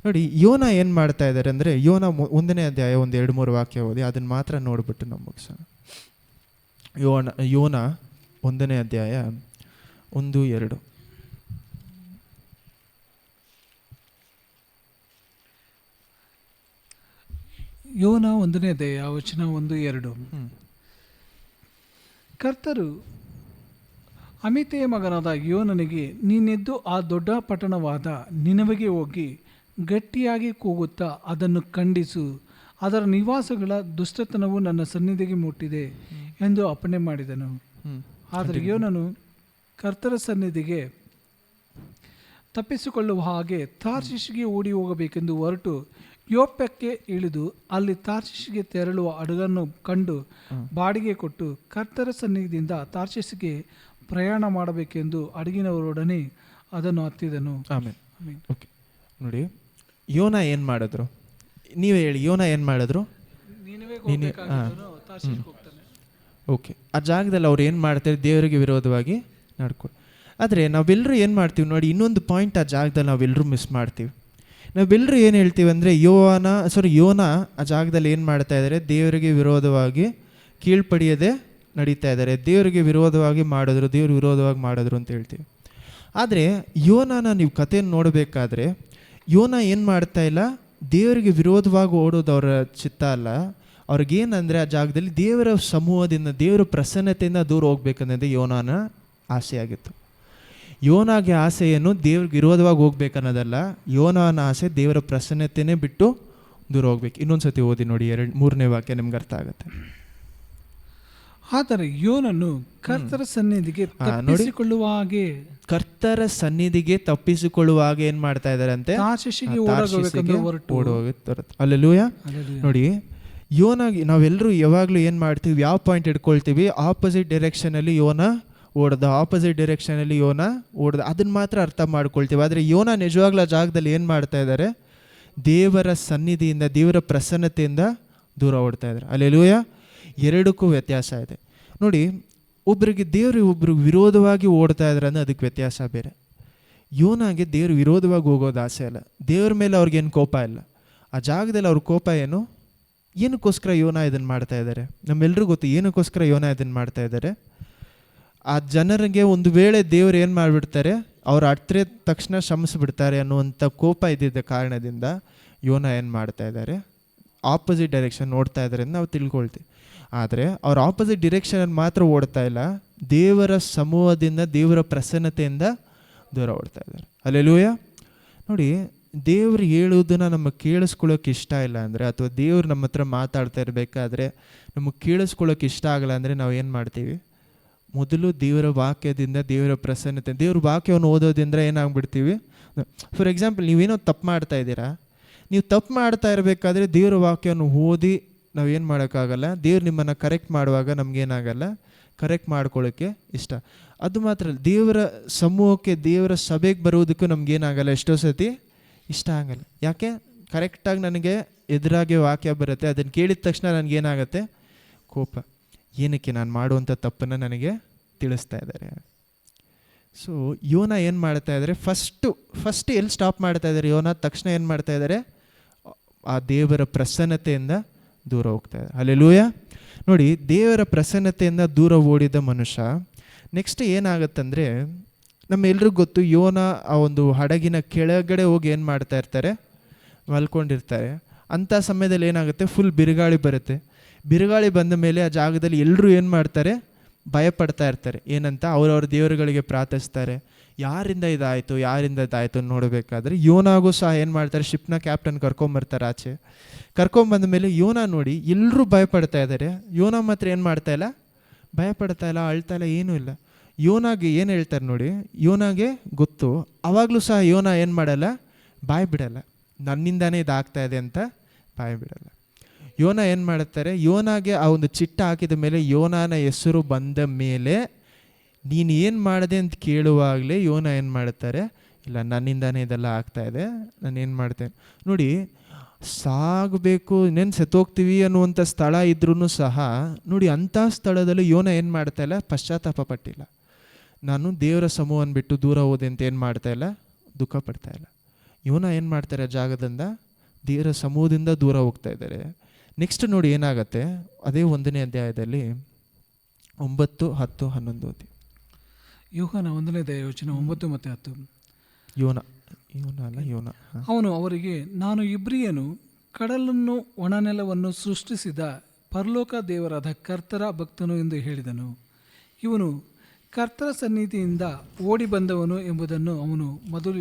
ನೋಡಿ ಯೋನ ಏನು ಮಾಡ್ತಾ ಇದ್ದಾರೆ ಅಂದರೆ, ಯೋನ 1ನೇ ಅಧ್ಯಾಯ ಒಂದು 2-3 ವಾಕ್ಯ ಓದಿ, ಅದನ್ನು ಮಾತ್ರ ನೋಡಿಬಿಟ್ಟು ನಾವು ಮುಗಿಸೋಣ. ಯೋನ 1ನೇ ಅಧ್ಯಾಯ 1-2. ಯೋನ 1ನೇ ಅಧ್ಯಾಯ ವಚನ 1-2. ಕರ್ತರು ಅಮಿತೆಯ ಮಗನಾದ ಯೋನನಿಗೆ, ನೀನೆದ್ದು ಆ ದೊಡ್ಡ ಪಟ್ಟಣವಾದ ನಿನವೆಗೆ ಹೋಗಿ ಗಟ್ಟಿಯಾಗಿ ಕೂಗುತ್ತಾ ಅದನ್ನು ಖಂಡಿಸು, ಅದರ ನಿವಾಸಗಳ ದುಷ್ಟತನವು ನನ್ನ ಸನ್ನಿಧಿಗೆ ಮುಟ್ಟಿದೆ ಎಂದು ಅಪ್ಪಣೆ ಮಾಡಿದನು. ಆದರೆ ಯೋನನು ಕರ್ತರ ಸನ್ನಿಧಿಗೆ ತಪ್ಪಿಸಿಕೊಳ್ಳುವ ಹಾಗೆ ತಾರ್ಷೀಷಿಗೆ ಓಡಿ ಹೋಗಬೇಕೆಂದು ಹೊರಟು ಯೋಪ್ಯಕ್ಕೆ ಇಳಿದು ಅಲ್ಲಿ ತಾರ್ಷೀಷಿಗೆ ತೆರಳುವ ಹಡಗನ್ನು ಕಂಡು ಬಾಡಿಗೆ ಕೊಟ್ಟು ಕರ್ತರ ಸನ್ನಿಧಿಯಿಂದ ತಾರ್ಷೀಷಿಗೆ ಪ್ರಯಾಣ ಮಾಡಬೇಕೆಂದು ಹಡಗಿನವರೊಡನೆ ಅದನ್ನು ಹತ್ತಿದನು. ಆಮೇಲೆ ಓಕೆ, ನೋಡಿ ಯೋನ ಏನು ಮಾಡಿದ್ರು, ನೀವೇ ಹೇಳಿ. ಯೋನ ಏನು ಮಾಡಿದ್ರು? ಓಕೆ, ಆ ಜಾಗದಲ್ಲಿ ಅವ್ರು ಏನು ಮಾಡ್ತಾರೆ? ದೇವರಿಗೆ ವಿರೋಧವಾಗಿ ನಡ್ಕೊಂಡು. ಆದರೆ ನಾವೆಲ್ಲರೂ ಏನು ಮಾಡ್ತೀವಿ ನೋಡಿ, ಇನ್ನೊಂದು ಪಾಯಿಂಟ್ ಆ ಜಾಗದಲ್ಲಿ ನಾವೆಲ್ಲರೂ ಮಿಸ್ ಮಾಡ್ತೀವಿ. ನಾವೆಲ್ಲರೂ ಏನು ಹೇಳ್ತೀವಿ ಅಂದರೆ, ಯೋನ ಆ ಜಾಗದಲ್ಲಿ ಏನು ಮಾಡ್ತಾ ಇದ್ದಾರೆ? ದೇವರಿಗೆ ವಿರೋಧವಾಗಿ ಕೀಳ್ಪಡಿಯದೆ ನಡೀತಾ ಇದ್ದಾರೆ, ದೇವರಿಗೆ ವಿರೋಧವಾಗಿ ಮಾಡಿದ್ರು, ದೇವ್ರಿಗೆ ವಿರೋಧವಾಗಿ ಮಾಡಿದ್ರು ಅಂತ ಹೇಳ್ತೀವಿ. ಆದರೆ ಯೋನನ ನೀವು ಕಥೆಯನ್ನು ನೋಡಬೇಕಾದ್ರೆ, ಯೋನ ಏನು ಮಾಡ್ತಾ ಇಲ್ಲ, ದೇವರಿಗೆ ವಿರೋಧವಾಗಿ ಓಡೋದು ಅವರ ಚಿತ್ತ ಅಲ್ಲ. ಅವ್ರಿಗೇನಂದರೆ ಆ ಜಾಗದಲ್ಲಿ ದೇವರ ಸಮೂಹದಿಂದ, ದೇವರ ಪ್ರಸನ್ನತೆಯಿಂದ ದೂರ ಹೋಗ್ಬೇಕನ್ನೋದೇ ಯೋನನ ಆಸೆಯಾಗಿತ್ತು. ಯೋನಾಗೆ ಆಸೆ ಏನು? ದೇವ್ರಿಗೆ ವಿರೋಧವಾಗಿ ಹೋಗ್ಬೇಕನ್ನೋದಲ್ಲ. ಯೋನನ ಆಸೆ ದೇವರ ಪ್ರಸನ್ನತೆನೇ ಬಿಟ್ಟು ದೂರ ಹೋಗ್ಬೇಕು. ಇನ್ನೊಂದು ಸತಿ ಓದಿ ನೋಡಿ, 3ನೇ ವಾಕ್ಯ ನಿಮ್ಗೆ ಅರ್ಥ ಆಗುತ್ತೆ. ಆದರೆ ಯೋನನು ಕರ್ತರ ಸನ್ನಿಧಿಗೆ ತಪ್ಪಿಸಿಕೊಳ್ಳುವ ಹಾಗೆ, ಕರ್ತರ ಸನ್ನಿಧಿಗೆ ತಪ್ಪಿಸಿಕೊಳ್ಳುವ ಹಾಗೆ ಏನು ಮಾಡ್ತಾ ಇದ್ದಾರೆ ಅಂತೆ? ಅಲ್ಲೆಲೂಯಾ. ನೋಡಿ, ಯೋನಾಗಿ ನಾವೆಲ್ಲರೂ ಯಾವಾಗಲೂ ಏನು ಮಾಡ್ತೀವಿ? ಯಾವ ಪಾಯಿಂಟ್ ಇಟ್ಕೊಳ್ತೀವಿ? ಆಪೋಸಿಟ್ ಡೈರೆಕ್ಷನಲ್ಲಿ ಯೋನ ಓಡ್ದ, ಆಪೋಸಿಟ್ ಡೈರೆಕ್ಷನಲ್ಲಿ ಯೋನ ಓಡ್ದ, ಅದನ್ನು ಮಾತ್ರ ಅರ್ಥ ಮಾಡ್ಕೊಳ್ತೀವಿ. ಆದರೆ ಯೋನ ನಿಜವಾಗ್ಲೂ ಆ ಜಾಗದಲ್ಲಿ ಏನು ಮಾಡ್ತಾ ಇದ್ದಾರೆ? ದೇವರ ಸನ್ನಿಧಿಯಿಂದ, ದೇವರ ಪ್ರಸನ್ನತೆಯಿಂದ ದೂರ ಓಡ್ತಾ ಇದ್ದಾರೆ. ಅಲ್ಲೆಲೂಯಾ. ಎರಡಕ್ಕೂ ವ್ಯತ್ಯಾಸ ಇದೆ ನೋಡಿ. ಒಬ್ರಿಗೆ ದೇವರು, ಒಬ್ರಿಗೆ ವಿರೋಧವಾಗಿ ಓಡ್ತಾ ಇದ್ದಾರೆ ಅಂದರೆ ಅದಕ್ಕೆ ವ್ಯತ್ಯಾಸ ಬೇರೆ. ಯೋನಾಗೆ ದೇವ್ರು ವಿರೋಧವಾಗಿ ಹೋಗೋದು ಆಸೆ ಅಲ್ಲ, ದೇವ್ರ ಮೇಲೆ ಅವ್ರಿಗೇನು ಕೋಪ ಇಲ್ಲ. ಆ ಜಾಗದಲ್ಲಿ ಅವ್ರ ಕೋಪ ಏನು? ಏನಕ್ಕೋಸ್ಕರ ಯೋನ ಇದನ್ನು ಮಾಡ್ತಾ ಇದ್ದಾರೆ? ನಮ್ಮೆಲ್ರಿಗೂ ಗೊತ್ತು ಏನಕ್ಕೋಸ್ಕರ ಯೋನ ಇದನ್ನು ಮಾಡ್ತಾ ಇದ್ದಾರೆ. ಆ ಜನರಿಗೆ ಒಂದು ವೇಳೆ ದೇವ್ರು ಏನು ಮಾಡಿಬಿಡ್ತಾರೆ, ಅವ್ರು ಹತ್ತಿರ ತಕ್ಷಣ ಶ್ರಮಿಸ್ಬಿಡ್ತಾರೆ ಅನ್ನುವಂಥ ಕೋಪ ಇದ್ದಿದ್ದ ಕಾರಣದಿಂದ ಯೋನ ಏನು ಮಾಡ್ತಾ ಇದ್ದಾರೆ? ಆಪೋಸಿಟ್ ಡೈರೆಕ್ಷನ್ ನೋಡ್ತಾ ಇದ್ದಾರೆ ಅಂತ ನಾವು ತಿಳ್ಕೊಳ್ತೀವಿ. ಆದರೆ ಅವ್ರು ಆಪೋಸಿಟ್ ಡಿರೆಕ್ಷನಲ್ಲಿ ಮಾತ್ರ ಓಡ್ತಾ ಇಲ್ಲ, ದೇವರ ಸಮೂಹದಿಂದ, ದೇವರ ಪ್ರಸನ್ನತೆಯಿಂದ ದೂರ ಓಡ್ತಾ ಇದ್ದಾರೆ. ಅಲ್ಲೆಲೂಯಾ. ನೋಡಿ, ದೇವ್ರು ಹೇಳೋದನ್ನು ನಮಗೆ ಕೇಳಿಸ್ಕೊಳ್ಳೋಕೆ ಇಷ್ಟ ಇಲ್ಲ ಅಂದರೆ, ಅಥವಾ ದೇವ್ರು ನಮ್ಮ ಹತ್ರ ಮಾತಾಡ್ತಾ ಇರಬೇಕಾದ್ರೆ ನಮಗೆ ಕೇಳಿಸ್ಕೊಳ್ಳೋಕೆ ಇಷ್ಟ ಆಗಲ್ಲ ಅಂದರೆ ನಾವು ಏನು ಮಾಡ್ತೀವಿ? ಮೊದಲು ದೇವರ ವಾಕ್ಯದಿಂದ, ದೇವರ ಪ್ರಸನ್ನತೆ, ದೇವ್ರ ವಾಕ್ಯವನ್ನು ಓದೋದ್ರಿಂದ ಏನಾಗ್ಬಿಡ್ತೀವಿ? ಫಾರ್ ಎಕ್ಸಾಂಪಲ್, ನೀವೇನೋ ತಪ್ಪು ಮಾಡ್ತಾ ಇದ್ದೀರಾ, ನೀವು ತಪ್ಪು ಮಾಡ್ತಾ ಇರಬೇಕಾದ್ರೆ ದೇವರ ವಾಕ್ಯವನ್ನು ಓದಿ ನಾವೇನು ಮಾಡೋಕ್ಕಾಗಲ್ಲ. ದೇವ್ರು ನಿಮ್ಮನ್ನು ಕರೆಕ್ಟ್ ಮಾಡುವಾಗ ನಮಗೇನಾಗಲ್ಲ, ಕರೆಕ್ಟ್ ಮಾಡ್ಕೊಳ್ಳೋಕ್ಕೆ ಇಷ್ಟ. ಅದು ಮಾತ್ರ ಅಲ್ಲ, ದೇವರ ಸಮೂಹಕ್ಕೆ, ದೇವರ ಸಭೆಗೆ ಬರೋದಕ್ಕೂ ನಮಗೇನಾಗಲ್ಲ, ಎಷ್ಟೋ ಸತಿ ಇಷ್ಟ ಆಗಲ್ಲ. ಯಾಕೆ? ಕರೆಕ್ಟಾಗಿ ನನಗೆ ಎದುರಾಗಿ ವಾಕ್ಯ ಬರುತ್ತೆ, ಅದನ್ನು ಕೇಳಿದ ತಕ್ಷಣ ನನಗೇನಾಗುತ್ತೆ? ಕೋಪ. ಏನಕ್ಕೆ? ನಾನು ಮಾಡುವಂಥ ತಪ್ಪನ್ನು ನನಗೆ ತಿಳಿಸ್ತಾ ಇದ್ದಾರೆ. ಸೊ ಯೋನ ಏನು ಮಾಡ್ತಾ ಇದ್ದಾರೆ? ಫಸ್ಟ್ ಎಲ್ಲಿ ಸ್ಟಾಪ್ ಮಾಡ್ತಾ ಇದ್ದಾರೆ? ಯೋನ ತಕ್ಷಣ ಏನು ಮಾಡ್ತಾ ಇದ್ದಾರೆ? ಆ ದೇವರ ಪ್ರಸನ್ನತೆಯಿಂದ ದೂರ ಹೋಗ್ತಾ ಇದ್ದಾರೆ. ಹಲ್ಲೆಲೂಯಾ. ನೋಡಿ, ದೇವರ ಪ್ರಸನ್ನತೆಯಿಂದ ದೂರ ಓಡಿದ ಮನುಷ್ಯ ನೆಕ್ಸ್ಟ್ ಏನಾಗುತ್ತಂದರೆ, ನಮ್ಮೆಲ್ರಿಗೂ ಗೊತ್ತು, ಯೋನ ಆ ಒಂದು ಹಡಗಿನ ಕೆಳಗಡೆ ಹೋಗಿ ಏನು ಮಾಡ್ತಾ ಇರ್ತಾರೆ? ಮಲ್ಕೊಂಡಿರ್ತಾರೆ. ಅಂಥ ಸಮಯದಲ್ಲಿ ಏನಾಗುತ್ತೆ? ಫುಲ್ ಬಿರುಗಾಳಿ ಬರುತ್ತೆ. ಬಿರುಗಾಳಿ ಬಂದ ಮೇಲೆ ಆ ಜಾಗದಲ್ಲಿ ಎಲ್ಲರೂ ಏನು ಮಾಡ್ತಾರೆ? ಭಯಪಡ್ತಾ ಇರ್ತಾರೆ. ಏನಂತ? ಅವ್ರವ್ರ ದೇವರುಗಳಿಗೆ ಪ್ರಾರ್ಥಿಸ್ತಾರೆ. ಯಾರಿಂದ ಇದಾಯಿತು, ಯಾರಿಂದ ಇದಾಯಿತು ನೋಡಬೇಕಾದ್ರೆ ಯೋನಾಗೂ ಸಹ ಏನು ಮಾಡ್ತಾರೆ? ಶಿಪ್ನ ಕ್ಯಾಪ್ಟನ್ ಕರ್ಕೊಂಬರ್ತಾರೆ ಆಚೆ. ಕರ್ಕೊಂಬಂದ ಮೇಲೆ ಯೋನ ನೋಡಿ ಎಲ್ಲರೂ ಭಯಪಡ್ತಾ ಇದ್ದಾರೆ. ಯೋನ ಮಾತ್ರ ಏನು ಮಾಡ್ತಾ ಇಲ್ಲ? ಭಯಪಡ್ತಾ ಇಲ್ಲ, ಅಳ್ತಾ ಇಲ್ಲ, ಏನೂ ಇಲ್ಲ. ಯೋನಾಗೆ ಏನು ಹೇಳ್ತಾರೆ ನೋಡಿ, ಯೋನಾಗೆ ಗೊತ್ತು. ಆವಾಗಲೂ ಸಹ ಯೋನ ಏನು ಮಾಡಲ್ಲ? ಬಾಯಿ ಬಿಡಲ್ಲ. ನನ್ನಿಂದಾನೇ ಇದಾಗ್ತಾ ಇದೆ ಅಂತ ಬಾಯಿ ಬಿಡಲ್ಲ. ಯೋನ ಏನು ಮಾಡುತ್ತಾರೆ? ಯೋನಾಗೆ ಆ ಒಂದು ಚಿಟ್ಟ ಹಾಕಿದ ಮೇಲೆ, ಯೋನಾನ ಹೆಸರು ಬಂದ ಮೇಲೆ ನೀನು ಏನು ಮಾಡಿದೆ ಅಂತ ಕೇಳುವಾಗಲೇ ಯೋನ ಏನು ಮಾಡುತ್ತಾರೆ? ಇಲ್ಲ, ನನ್ನಿಂದಾನೇ ಇದೆಲ್ಲ ಆಗ್ತಾಯಿದೆ, ನಾನು ಏನು ಮಾಡ್ತೇನೆ ನೋಡಿ. ಸಾಗಬೇಕು, ಇನ್ನೇನು ಸತ್ತೋಗ್ತೀವಿ ಅನ್ನುವಂಥ ಸ್ಥಳ ಇದ್ರೂ ಸಹ ನೋಡಿ, ಅಂಥ ಸ್ಥಳದಲ್ಲಿ ಯೋನ ಏನು ಮಾಡ್ತಾ ಇಲ್ಲ? ಪಶ್ಚಾತ್ತಾಪ ಪಟ್ಟಿಲ್ಲ. ನಾನು ದೇವರ ಸಮೂಹವನ್ನು ಬಿಟ್ಟು ದೂರ ಹೋದೆ ಅಂತ ಏನು ಮಾಡ್ತಾ ಇಲ್ಲ? ದುಃಖ ಪಡ್ತಾ ಇಲ್ಲ. ಯೋನ ಏನು ಮಾಡ್ತಾರೆ ಆ ಜಾಗದಿಂದ, ದೇವರ ಸಮೂಹದಿಂದ ದೂರ ಹೋಗ್ತಾ ಇದ್ದಾರೆ. ನೆಕ್ಸ್ಟ್ ನೋಡಿ ಏನಾಗತ್ತೆ, ಅದೇ 1ನೇ ಅಧ್ಯಾಯದಲ್ಲಿ 9, 10, 11 ಓದಿ. ಯೋಹಾನ 1ನೇ ಅಧ್ಯಾಯ ವಚನ 9 ಮತ್ತು 10. ಯೋನ. ಅವನು ಅವರಿಗೆ, ನಾನು ಇಬ್ರಿಯನು, ಕಡಲನ್ನು ಒಣನೆಲವನ್ನು ಸೃಷ್ಟಿಸಿದ ಪರಲೋಕ ದೇವರಾದ ಕರ್ತರ ಭಕ್ತನು ಎಂದು ಹೇಳಿದನು. ಇವನು ಕರ್ತರ ಸನ್ನಿಧಿಯಿಂದ ಓಡಿ ಬಂದವನು ಎಂಬುದನ್ನು ಅವನು ಮೊದಲು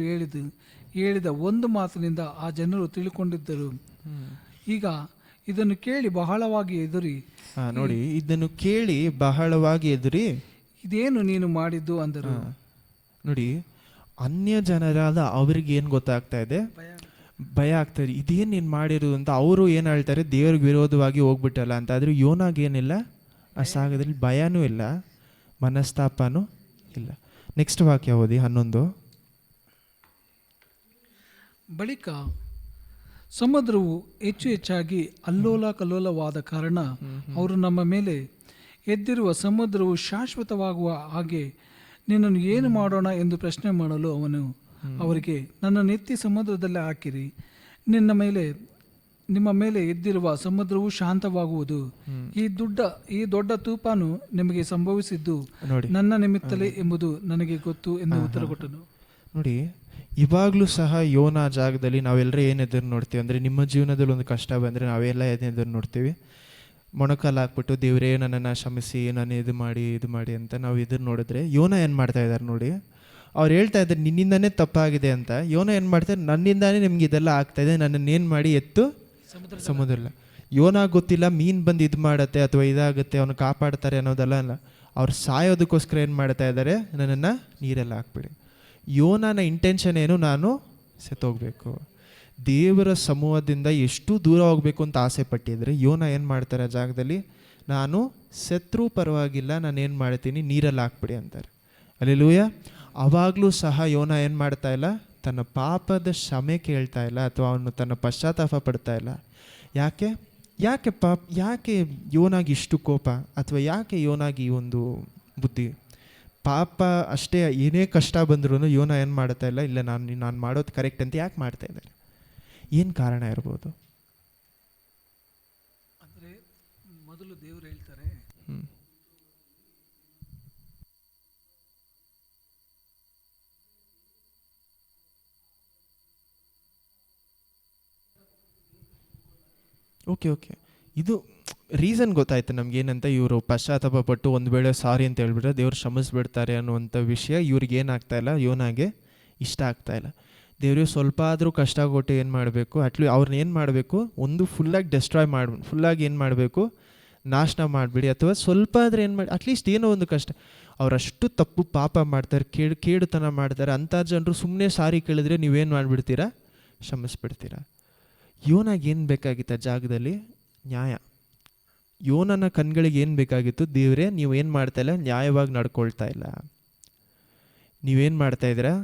ಹೇಳಿದ ಒಂದು ಮಾತಿನಿಂದ ಆ ಜನರು ತಿಳ್ಕೊಂಡಿದ್ದರು. ಈಗ ಇದನ್ನು ಕೇಳಿ ಬಹಳವಾಗಿ ಎದುರಿ, ನೋಡಿ, ಇದನ್ನು ಕೇಳಿ ಬಹಳವಾಗಿ ಎದುರಿ, ಇದೇನು ನೀನು ಮಾಡಿದ್ದು ಅಂದರು. ನೋಡಿ, ಅನ್ಯ ಜನರಾದ ಅವ್ರಿಗೆ ಏನು ಗೊತ್ತಾಗ್ತಾ ಇದೆ, ಭಯ ಆಗ್ತಾ ಇದೆ, ಇದೇನು ನೀನು ಮಾಡಿರೋದು ಅಂತ. ಅವರು ಏನು ಹೇಳ್ತಾರೆ, ದೇವ್ರಿಗೆ ವಿರೋಧವಾಗಿ ಹೋಗ್ಬಿಟ್ಟಲ್ಲ ಅಂತ. ಆದ್ರೆ ಯೋನಾಗೇನಿಲ್ಲ, ಆ ಸಾಗದಲ್ಲಿ ಭಯನೂ ಇಲ್ಲ, ಮನಸ್ತಾಪನೂ ಇಲ್ಲ. ನೆಕ್ಸ್ಟ್ ವಾಕ್ಯ ಓದಿ 11. ಬಳಿಕ ಸಮುದ್ರವು ಹೆಚ್ಚು ಹೆಚ್ಚಾಗಿ ಅಲ್ಲೋಲ ಕಲ್ಲೋಲವಾದ ಕಾರಣ ಅವರು ನಮ್ಮ ಮೇಲೆ ಎದ್ದಿರುವ ಸಮುದ್ರವು ಶಾಶ್ವತವಾಗುವ ಹಾಗೆ ನಿನ್ನನ್ನು ಏನು ಮಾಡೋಣ ಎಂದು ಪ್ರಶ್ನೆ ಮಾಡಲು ಅವನು ಅವರಿಗೆ, ನನ್ನನ್ನು ಎತ್ತಿ ಸಮುದ್ರದಲ್ಲೇ ಹಾಕಿರಿ, ನಿಮ್ಮ ಮೇಲೆ ಎದ್ದಿರುವ ಸಮುದ್ರವು ಶಾಂತವಾಗುವುದು. ಈ ದೊಡ್ಡ ತೂಫಾನು ನಿಮಗೆ ಸಂಭವಿಸಿದ್ದು ನನ್ನ ನಿಮಿತ್ತಲೇ ಎಂಬುದು ನನಗೆ ಗೊತ್ತು ಎಂದು ಉತ್ತರ ಕೊಟ್ಟನು. ನೋಡಿ, ಇವಾಗಲೂ ಸಹ ಯೋನ ಜಾಗದಲ್ಲಿ ನಾವೆಲ್ಲರೂ ಏನು ಎದುರು ನೋಡ್ತೀವಿ ಅಂದರೆ, ನಿಮ್ಮ ಜೀವನದಲ್ಲಿ ಒಂದು ಕಷ್ಟ ಬಂದರೆ ನಾವೆಲ್ಲ ಏನು ಎದುರು ನೋಡ್ತೀವಿ, ಮೊಣಕಾಲು ಹಾಕ್ಬಿಟ್ಟು ದೇವರೇ ನನ್ನನ್ನು ಕ್ಷಮಿಸಿ, ನಾನು ಇದು ಮಾಡಿ ಅಂತ ನಾವು ಎದುರು ನೋಡಿದ್ರೆ, ಯೋನ ಏನು ಮಾಡ್ತಾ ಇದ್ದಾರೆ ನೋಡಿ, ಅವ್ರು ಹೇಳ್ತಾ ಇದ್ದಾರೆ ನಿನ್ನಿಂದಾನೇ ತಪ್ಪಾಗಿದೆ ಅಂತ. ಯೋನ ಏನು ಮಾಡ್ತಾರೆ, ನನ್ನಿಂದಾನೇ ನಿಮ್ಗೆ ಇದೆಲ್ಲ ಆಗ್ತಾಯಿದೆ, ನನ್ನನ್ನೇನು ಮಾಡಿ ಎತ್ತು ಸಮುದ್ರ. ಯೋನ ಗೊತ್ತಿಲ್ಲ ಮೀನು ಬಂದು ಇದು ಮಾಡುತ್ತೆ ಅಥವಾ ಇದಾಗುತ್ತೆ, ಅವನು ಕಾಪಾಡ್ತಾರೆ ಅನ್ನೋದಲ್ಲ ಅಲ್ಲ. ಅವ್ರು ಸಾಯೋದಕ್ಕೋಸ್ಕರ ಏನು ಮಾಡ್ತಾ ಇದ್ದಾರೆ, ನನ್ನನ್ನು ನೀರೆಲ್ಲ ಹಾಕ್ಬಿಡಿ. ಯೋನನ ಇಂಟೆನ್ಷನ್ ಏನು, ನಾನು ಸತ್ತೋಗ್ಬೇಕು, ದೇವರ ಸಮೂಹದಿಂದ ಎಷ್ಟು ದೂರ ಹೋಗಬೇಕು ಅಂತ ಆಸೆ ಪಟ್ಟಿದ್ರೆ, ಯೋನ ಏನು ಮಾಡ್ತಾರೆ ಆ ಜಾಗದಲ್ಲಿ, ನಾನು ಸತ್ರೂ ಪರವಾಗಿಲ್ಲ, ನಾನು ಏನು ಮಾಡ್ತೀನಿ, ನೀರಲ್ಲಿ ಹಾಕ್ಬಿಡಿ ಅಂತಾರೆ. ಹಲ್ಲೆಲೂಯಾ. ಆವಾಗಲೂ ಸಹ ಯೋನ ಏನು ಮಾಡ್ತಾ ಇಲ್ಲ, ತನ್ನ ಪಾಪದ ಕ್ಷಮೆ ಕೇಳ್ತಾ ಇಲ್ಲ, ಅಥವಾ ಅವನು ತನ್ನ ಪಶ್ಚಾತ್ತಾಪ ಪಡ್ತಾ ಇಲ್ಲ. ಯಾಕೆ ಯೋನಾಗಿ ಇಷ್ಟು ಕೋಪ, ಅಥವಾ ಯಾಕೆ ಯೋನಾಗಿ ಒಂದು ಬುದ್ಧಿ? ಪಾಪ ಅಷ್ಟೇ, ಏನೇ ಕಷ್ಟ ಬಂದ್ರೂ ಯೋನ ಏನು ಮಾಡ್ತಾ ಇಲ್ಲ, ನಾನು ಮಾಡೋದು ಕರೆಕ್ಟ್ ಅಂತ ಯಾಕೆ ಮಾಡ್ತಾ ಇದ್ದಾರೆ? ಏನು ಕಾರಣ ಇರ್ಬೋದು? ಅಂದರೆ ಮೊದಲು ದೇವರು ಹೇಳ್ತಾರೆ, ಓಕೆ, ಇದು ರೀಸನ್ ಗೊತ್ತಾಯ್ತು ನಮ್ಗೇನಂತ. ಇವರು ಪಶ್ಚಾತ್ತಾಪ ಪಟ್ಟು ಒಂದು ವೇಳೆ ಸಾರಿ ಅಂತ ಹೇಳ್ಬಿಟ್ರೆ ದೇವ್ರು ಕ್ಷಮಿಸ್ಬಿಡ್ತಾರೆ ಅನ್ನುವಂಥ ವಿಷಯ ಇವ್ರಿಗೆ ಏನಾಗ್ತಾ ಇಲ್ಲ, ಯೋನಾಗೆ ಇಷ್ಟ ಆಗ್ತಾ ಇಲ್ಲ. ದೇವ್ರಿಗೆ ಸ್ವಲ್ಪ ಆದರೂ ಕಷ್ಟ ಕೊಟ್ಟು ಏನು ಮಾಡಬೇಕು, ಅವ್ರನ್ನ ಏನು ಮಾಡಬೇಕು, ಒಂದು ಫುಲ್ಲಾಗಿ ಡೆಸ್ಟ್ರಾಯ್ ಮಾಡ್ಬಿಟ್ಟು, ಫುಲ್ಲಾಗಿ ಏನು ಮಾಡಬೇಕು, ನಾಶನ ಮಾಡಿಬಿಡಿ, ಅಥವಾ ಸ್ವಲ್ಪ ಆದರೆ ಏನು ಮಾಡಿ, ಅಟ್ಲೀಸ್ಟ್ ಏನೋ ಒಂದು ಕಷ್ಟ. ಅವರಷ್ಟು ತಪ್ಪು ಪಾಪ ಮಾಡ್ತಾರೆ, ಕೇಡುತನ ಮಾಡ್ತಾರೆ. ಅಂಥ ಜನರು ಸುಮ್ಮನೆ ಸಾರಿ ಕೇಳಿದ್ರೆ ನೀವೇನು ಮಾಡಿಬಿಡ್ತೀರಾ, ಕ್ಷಮಿಸ್ಬಿಡ್ತೀರಾ. ಯೋನಾಗೆ ಏನು ಬೇಕಾಗಿತ್ತು ಆ ಜಾಗದಲ್ಲಿ? ನ್ಯಾಯ. ಯೋನನ ಕಣ್ಗಳಿಗೆ ಏನು ಬೇಕಾಗಿತ್ತು? ದೇವರೇ ನೀವು ಏನು ಮಾಡ್ತಾಯಿಲ್ಲ, ನ್ಯಾಯವಾಗಿ ನಡ್ಕೊಳ್ತಾ ಇಲ್ಲ, ನೀವೇನು ಮಾಡ್ತಾಯಿದ್ದೀರಾ,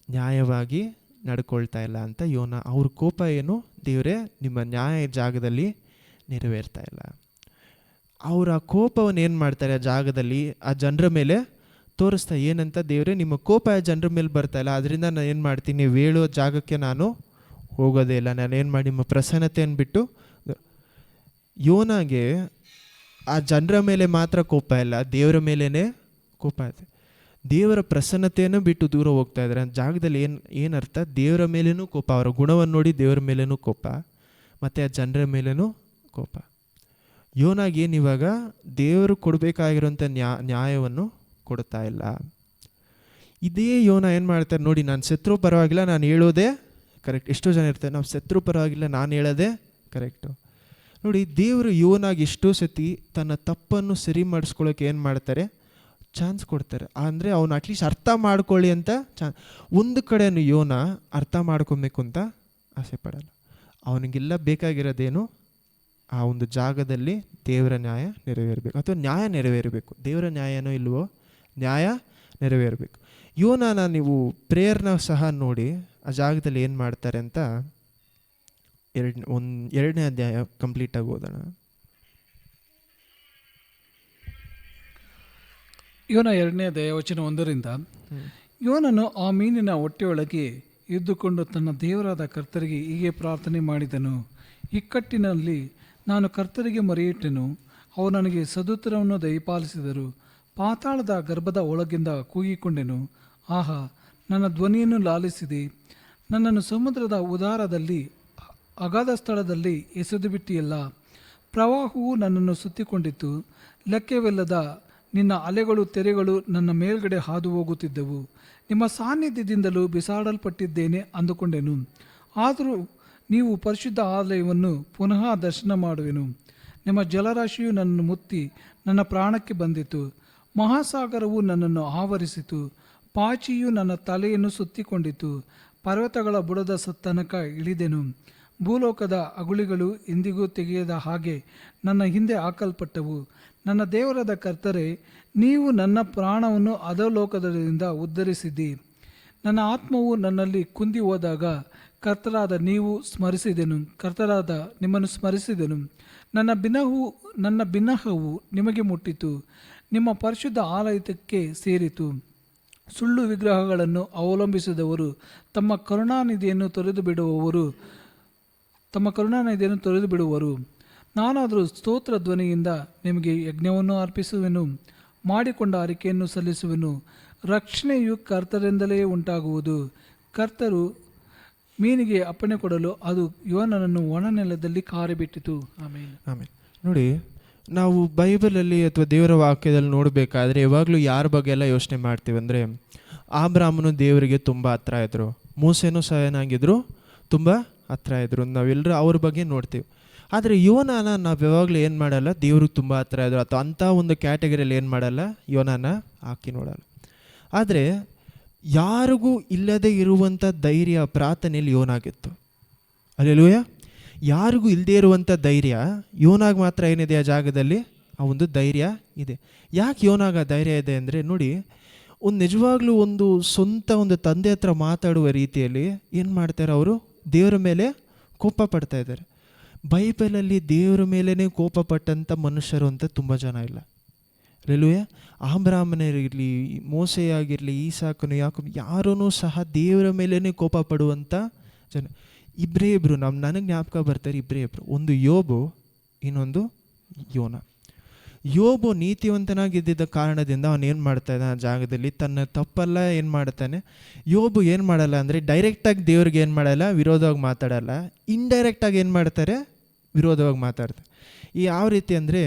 ನ್ಯಾಯವಾಗಿ ನಡ್ಕೊಳ್ತಾ ಇಲ್ಲ ಅಂತ ಯೋನ. ಅವ್ರ ಕೋಪ ಏನು? ದೇವರೇ ನಿಮ್ಮ ನ್ಯಾಯ ಜಾಗದಲ್ಲಿ ನೆರವೇರ್ತಾ ಇಲ್ಲ. ಅವ್ರ ಆ ಕೋಪವನ್ನು ಏನು ಮಾಡ್ತಾರೆ ಆ ಜಾಗದಲ್ಲಿ, ಆ ಜನರ ಮೇಲೆ ತೋರಿಸ್ತಾ, ಏನಂತ, ದೇವರೇ ನಿಮ್ಮ ಕೋಪ ಆ ಜನರ ಮೇಲೆ ಬರ್ತಾ ಇಲ್ಲ, ಅದರಿಂದ ನಾನು ಏನು ಮಾಡ್ತೀನಿ, ನೀವು ಹೇಳೋ ಜಾಗಕ್ಕೆ ನಾನು ಹೋಗೋದೇ ಇಲ್ಲ, ನಾನು ಏನು ಮಾಡಿ ನಿಮ್ಮ ಪ್ರಸನ್ನತೆಯನ್ನು ಬಿಟ್ಟು. ಯೋನಾಗೆ ಆ ಜನರ ಮೇಲೆ ಮಾತ್ರ ಕೋಪ ಇಲ್ಲ, ದೇವರ ಮೇಲೇ ಕೋಪ ಇದೆ. ದೇವರ ಪ್ರಸನ್ನತೆಯನ್ನು ಬಿಟ್ಟು ದೂರ ಹೋಗ್ತಾ ಇದ್ದಾರೆ. ಆ ಜಾಗದಲ್ಲಿ ಏನರ್ಥ, ದೇವರ ಮೇಲೇನೂ ಕೋಪ, ಅವರ ಗುಣವನ್ನು ನೋಡಿ ದೇವರ ಮೇಲೇನೂ ಕೋಪ, ಮತ್ತು ಆ ಜನರ ಮೇಲೇನೂ ಕೋಪ. ಯೋನಾಗೆ ಏನಿವಾಗ ದೇವರು ಕೊಡಬೇಕಾಗಿರೋಂಥ ನ್ಯಾಯವನ್ನು ಕೊಡ್ತಾ ಇಲ್ಲ. ಇದೇ ಯೋನ ಏನು ಮಾಡ್ತಾರೆ ನೋಡಿ, ನಾನು ಸತ್ರೂ ಪರವಾಗಿಲ್ಲ, ನಾನು ಹೇಳೋದೇ ಕರೆಕ್ಟ್. ಎಷ್ಟೋ ಜನ ಇರ್ತಾರೆ, ನಾವು ಸತ್ರೂ ಪರವಾಗಿಲ್ಲ, ನಾನು ಹೇಳೋದೇ ಕರೆಕ್ಟು. ನೋಡಿ, ದೇವರು ಯೋನಾಗಿ ಎಷ್ಟೋ ಸತಿ ತನ್ನ ತಪ್ಪನ್ನು ಸರಿ ಮಾಡಿಸ್ಕೊಳ್ಳೋಕೆ ಏನು ಮಾಡ್ತಾರೆ, ಚಾನ್ಸ್ ಕೊಡ್ತಾರೆ. ಅಂದರೆ ಅವನು ಅಟ್ಲೀಸ್ಟ್ ಅರ್ಥ ಮಾಡ್ಕೊಳ್ಳಿ ಅಂತ ಒಂದು ಕಡೆಯೂ ಯೋನ ಅರ್ಥ ಮಾಡ್ಕೊಬೇಕು ಅಂತ ಆಸೆ ಪಡಲ್ಲ. ಅವನಿಗೆಲ್ಲ ಬೇಕಾಗಿರೋದೇನು, ಆ ಒಂದು ಜಾಗದಲ್ಲಿ ದೇವರ ನ್ಯಾಯ ನೆರವೇರಬೇಕು, ಅಥವಾ ನ್ಯಾಯ ನೆರವೇರಬೇಕು. ದೇವರ ನ್ಯಾಯನೋ ಇಲ್ವೋ, ನ್ಯಾಯ ನೆರವೇರಬೇಕು. ಯೋನನ ನೀವು ಪ್ರೇಯರ್ನ ಸಹ ನೋಡಿ, ಆ ಜಾಗದಲ್ಲಿ ಏನು ಮಾಡ್ತಾರೆ ಅಂತ 2ನೇ ಅಧ್ಯಾಯ ಕಂಪ್ಲೀಟಾಗಿ ಓದೋಣ. ಯೋನ 2ನೇ ಅಧ್ಯಾಯ ವಚನ 1ರಿಂದ, ಯೋನನು ಆ ಮೀನಿನ ಹೊಟ್ಟೆಯೊಳಗೆ ಇದ್ದುಕೊಂಡು ತನ್ನ ದೇವರಾದ ಕರ್ತರಿಗೆ ಹೀಗೆ ಪ್ರಾರ್ಥನೆ ಮಾಡಿದನು. ಇಕ್ಕಟ್ಟಿನಲ್ಲಿ ನಾನು ಕರ್ತರಿಗೆ ಮೊರೆಯಿಟ್ಟೆನು, ಅವರು ನನಗೆ ಸದುತ್ತರವನ್ನು ದಯಪಾಲಿಸಿದರು. ಪಾತಾಳದ ಗರ್ಭದ ಒಳಗಿಂದ ಕೂಗಿಕೊಂಡೆನು, ಆಹಾ, ನನ್ನ ಧ್ವನಿಯನ್ನು ಲಾಲಿಸಿದೆ. ನನ್ನನ್ನು ಸಮುದ್ರದ ಉದಾರದಲ್ಲಿ ಅಗಾಧ ಸ್ಥಳದಲ್ಲಿ ಎಸೆದು ಬಿಟ್ಟಿಯಲ್ಲ. ಪ್ರವಾಹವು ನನ್ನನ್ನು ಸುತ್ತಿಕೊಂಡಿತು, ಲೆಕ್ಕವಿಲ್ಲದ ನಿನ್ನ ಅಲೆಗಳು ತೆರೆಗಳು ನನ್ನ ಮೇಲ್ಗಡೆ ಹಾದು ಹೋಗುತ್ತಿದ್ದವು. ನಿಮ್ಮ ಸಾನ್ನಿಧ್ಯದಿಂದಲೂ ಬಿಸಾಡಲ್ಪಟ್ಟಿದ್ದೇನೆ ಅಂದುಕೊಂಡೆನು. ಆದರೂ ನೀವು ಪರಿಶುದ್ಧ ಆಲಯವನ್ನು ಪುನಃ ದರ್ಶನ ಮಾಡುವೆನು. ನಿಮ್ಮ ಜಲರಾಶಿಯು ನನ್ನನ್ನು ಮುತ್ತಿ ನನ್ನ ಪ್ರಾಣಕ್ಕೆ ಬಂದಿತು. ಮಹಾಸಾಗರವು ನನ್ನನ್ನು ಆವರಿಸಿತು. ಪಾಚಿಯು ನನ್ನ ತಲೆಯನ್ನು ಸುತ್ತಿಕೊಂಡಿತು. ಪರ್ವತಗಳ ಬುಡದ ತನಕ ಇಳಿದೆನು. ಭೂಲೋಕದ ಅಗುಳಿಗಳು ಎಂದಿಗೂ ತೆಗೆಯದ ಹಾಗೆ ನನ್ನ ಹಿಂದೆ ಹಾಕಲ್ಪಟ್ಟವು. ನನ್ನ ದೇವರಾದ ಕರ್ತರೇ, ನೀವು ನನ್ನ ಪ್ರಾಣವನ್ನು ಅಧೋಲೋಕದಿಂದ ಉದ್ಧರಿಸಿದ್ದೀ. ನನ್ನ ಆತ್ಮವು ನನ್ನಲ್ಲಿ ಕುಂದಿ ಹೋದಾಗ ಕರ್ತರಾದ ನಿಮ್ಮನ್ನು ಸ್ಮರಿಸಿದೆನು. ನನ್ನ ಬಿನ್ನಹವು ನಿಮಗೆ ಮುಟ್ಟಿತು. ನಿಮ್ಮ ಪರಿಶುದ್ಧ ಆಲಯಕ್ಕೆ ಸೇರಿತು. ಸುಳ್ಳು ವಿಗ್ರಹಗಳನ್ನು ಅವಲಂಬಿಸಿದವರು ತಮ್ಮ ಕರುಣಾನಿಧಿಯನ್ನು ತೊರೆದು ಬಿಡುವರು. ನಾನಾದರೂ ಸ್ತೋತ್ರ ಧ್ವನಿಯಿಂದ ನಿಮಗೆ ಯಜ್ಞವನ್ನು ಅರ್ಪಿಸುವೆನು, ಮಾಡಿಕೊಂಡ ಅರಿಕೆಯನ್ನು ಸಲ್ಲಿಸುವೆನು. ರಕ್ಷಣೆಯು ಕರ್ತರಿಂದಲೇ ಉಂಟಾಗುವುದು. ಕರ್ತರು ಮೀನಿಗೆ ಅಪ್ಪಣೆ ಕೊಡಲು ಅದು ಯೋನನನ್ನು ಒಣನೆಲದಲ್ಲಿ ಕಾರಿಬಿಟ್ಟಿತು. ಆಮೇಲೆ ನೋಡಿ, ನಾವು ಬೈಬಲಲ್ಲಿ ಅಥವಾ ದೇವರ ವಾಕ್ಯದಲ್ಲಿ ನೋಡಬೇಕಾದ್ರೆ ಯಾವಾಗಲೂ ಯಾರ ಬಗ್ಗೆ ಎಲ್ಲ ಯೋಚನೆ ಮಾಡ್ತೀವಿ ಅಂದರೆ, ಆಬ್ರಾಮನು ದೇವರಿಗೆ ತುಂಬ ಹತ್ರ ಇದ್ದರು, ಮೋಸೆನೂ ಸಹ ಏನಾಗಿದ್ರು, ತುಂಬ ಹತ್ರ ಇದ್ದರು. ನಾವೆಲ್ಲರೂ ಅವ್ರ ಬಗ್ಗೆ ನೋಡ್ತೀವಿ. ಆದರೆ ಯೋನಾನ ನಾವು ಯಾವಾಗಲೂ ಏನು ಮಾಡಲ್ಲ, ದೇವ್ರಿಗೆ ತುಂಬ ಹತ್ರ ಇದ್ರು ಅಥವಾ ಅಂಥ ಒಂದು ಕ್ಯಾಟಗರಿಯಲ್ಲಿ ಏನು ಮಾಡಲ್ಲ, ಯೋನಾನ ಹಾಕಿ ನೋಡಲ್ಲ. ಆದರೆ ಯಾರಿಗೂ ಇಲ್ಲದೆ ಇರುವಂಥ ಧೈರ್ಯ ಪ್ರಾರ್ಥನೆಯಲ್ಲಿ ಯೋನಾಗಿತ್ತು. ಅಲ್ಲೆಲೂಯ. ಯಾರಿಗೂ ಇಲ್ಲದೆ ಇರುವಂಥ ಧೈರ್ಯ ಯೋನಾಗ ಮಾತ್ರ ಏನಿದೆ, ಆ ಜಾಗದಲ್ಲಿ ಆ ಒಂದು ಧೈರ್ಯ ಇದೆ. ಯಾಕೆ ಯೋನಾಗ ಧೈರ್ಯ ಇದೆ ಅಂದರೆ, ನೋಡಿ, ನಿಜವಾಗ್ಲೂ ಸ್ವಂತ ತಂದೆ ಹತ್ರ ಮಾತಾಡುವ ರೀತಿಯಲ್ಲಿ ಏನು ಮಾಡ್ತಾರೆ, ಅವರು ದೇವರ ಮೇಲೆ ಕೋಪ ಪಡ್ತಾ ಇದ್ದಾರೆ. ಬೈಬಲಲ್ಲಿ ದೇವರ ಮೇಲೇ ಕೋಪ ಪಟ್ಟಂಥ ಮನುಷ್ಯರು ಅಂತ ತುಂಬ ಜನ ಇಲ್ಲ. ಅಲ್ಲೆಲೂಯ. ಆಬ್ರಾಮನಿರಲಿ, ಮೋಸೆ ಆಗಿರಲಿ, ಈಸಾಕನು, ಯಾಕೋಬ, ಯಾರೂ ಸಹ ದೇವರ ಮೇಲೇ ಕೋಪ ಪಡುವಂಥ ಜನ ಇಬ್ಬರು ನನಗೆ ಜ್ಞಾಪಕ ಬರ್ತಾರೆ. ಇಬ್ಬರು, ಒಂದು ಯೋಬು, ಇನ್ನೊಂದು ಯೋನ. ಯೋಬು ನೀತಿವಂತನಾಗಿದ್ದ ಕಾರಣದಿಂದ ಅವನು ಏನು ಮಾಡ್ತಾ ಇದ್ದ, ಆ ಜಾಗದಲ್ಲಿ ತನ್ನ ತಪ್ಪೆಲ್ಲ ಏನು ಮಾಡ್ತಾನೆ. ಯೋಬು ಏನು ಮಾಡಲ್ಲ ಅಂದರೆ, ಡೈರೆಕ್ಟಾಗಿ ದೇವ್ರಿಗೆ ಏನು ಮಾಡಲ್ಲ, ವಿರೋಧವಾಗಿ ಮಾತಾಡಲ್ಲ. ಇಂಡೈರೆಕ್ಟಾಗಿ ಏನು ಮಾಡ್ತಾರೆ, ವಿರೋಧವಾಗಿ ಮಾತಾಡ್ತಾರೆ. ಯಾವ ರೀತಿ ಅಂದರೆ,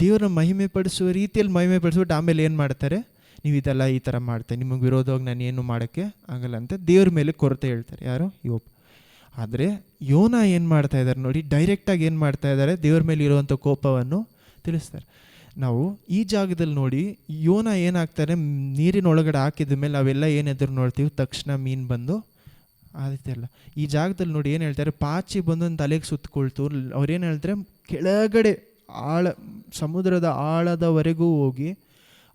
ದೇವ್ರನ್ನ ಮಹಿಮೆ ಪಡಿಸುವ ರೀತಿಯಲ್ಲಿ ಮಹಿಮೆ ಪಡಿಸ್ಬಿಟ್ಟು ಆಮೇಲೆ ಏನು ಮಾಡ್ತಾರೆ, ನೀವು ಇದೆಲ್ಲ ಈ ಥರ ಮಾಡ್ತಾರೆ, ನಿಮಗೆ ವಿರೋಧವಾಗಿ ನಾನು ಏನು ಮಾಡೋಕ್ಕೆ ಆಗಲ್ಲ ಅಂತ ದೇವ್ರ ಮೇಲೆ ಕೊರತೆ ಹೇಳ್ತಾರೆ. ಯಾರು? ಯೋಬ್. ಆದರೆ ಯೋನ ಏನು ಮಾಡ್ತಾ ಇದ್ದಾರೆ ನೋಡಿ, ಡೈರೆಕ್ಟಾಗಿ ಏನು ಮಾಡ್ತಾ ಇದ್ದಾರೆ, ದೇವ್ರ ಮೇಲೆ ಇರುವಂಥ ಕೋಪವನ್ನು ತಿಳಿಸ್ತಾರೆ. ನಾವು ಈ ಜಾಗದಲ್ಲಿ ನೋಡಿ, ಯೋನ ಏನಾಗ್ತಾರೆ, ನೀರಿನ ಒಳಗಡೆ ಹಾಕಿದ ಮೇಲೆ ನಾವೆಲ್ಲ ಏನೆದ್ರು ನೋಡ್ತೀವಿ, ತಕ್ಷಣ ಮೀನು ಬಂದು ಆದಿತ್ಯಲ್ಲ. ಈ ಜಾಗದಲ್ಲಿ ನೋಡಿ ಏನು ಹೇಳ್ತಾರೆ, ಪಾಚಿ ಬಂದು ತಲೆಗೆ ಸುತ್ತಕೊಳ್ತು. ಅವ್ರೇನು ಹೇಳ್ತಾರೆ, ಕೆಳಗಡೆ ಸಮುದ್ರದ ಆಳದವರೆಗೂ ಹೋಗಿ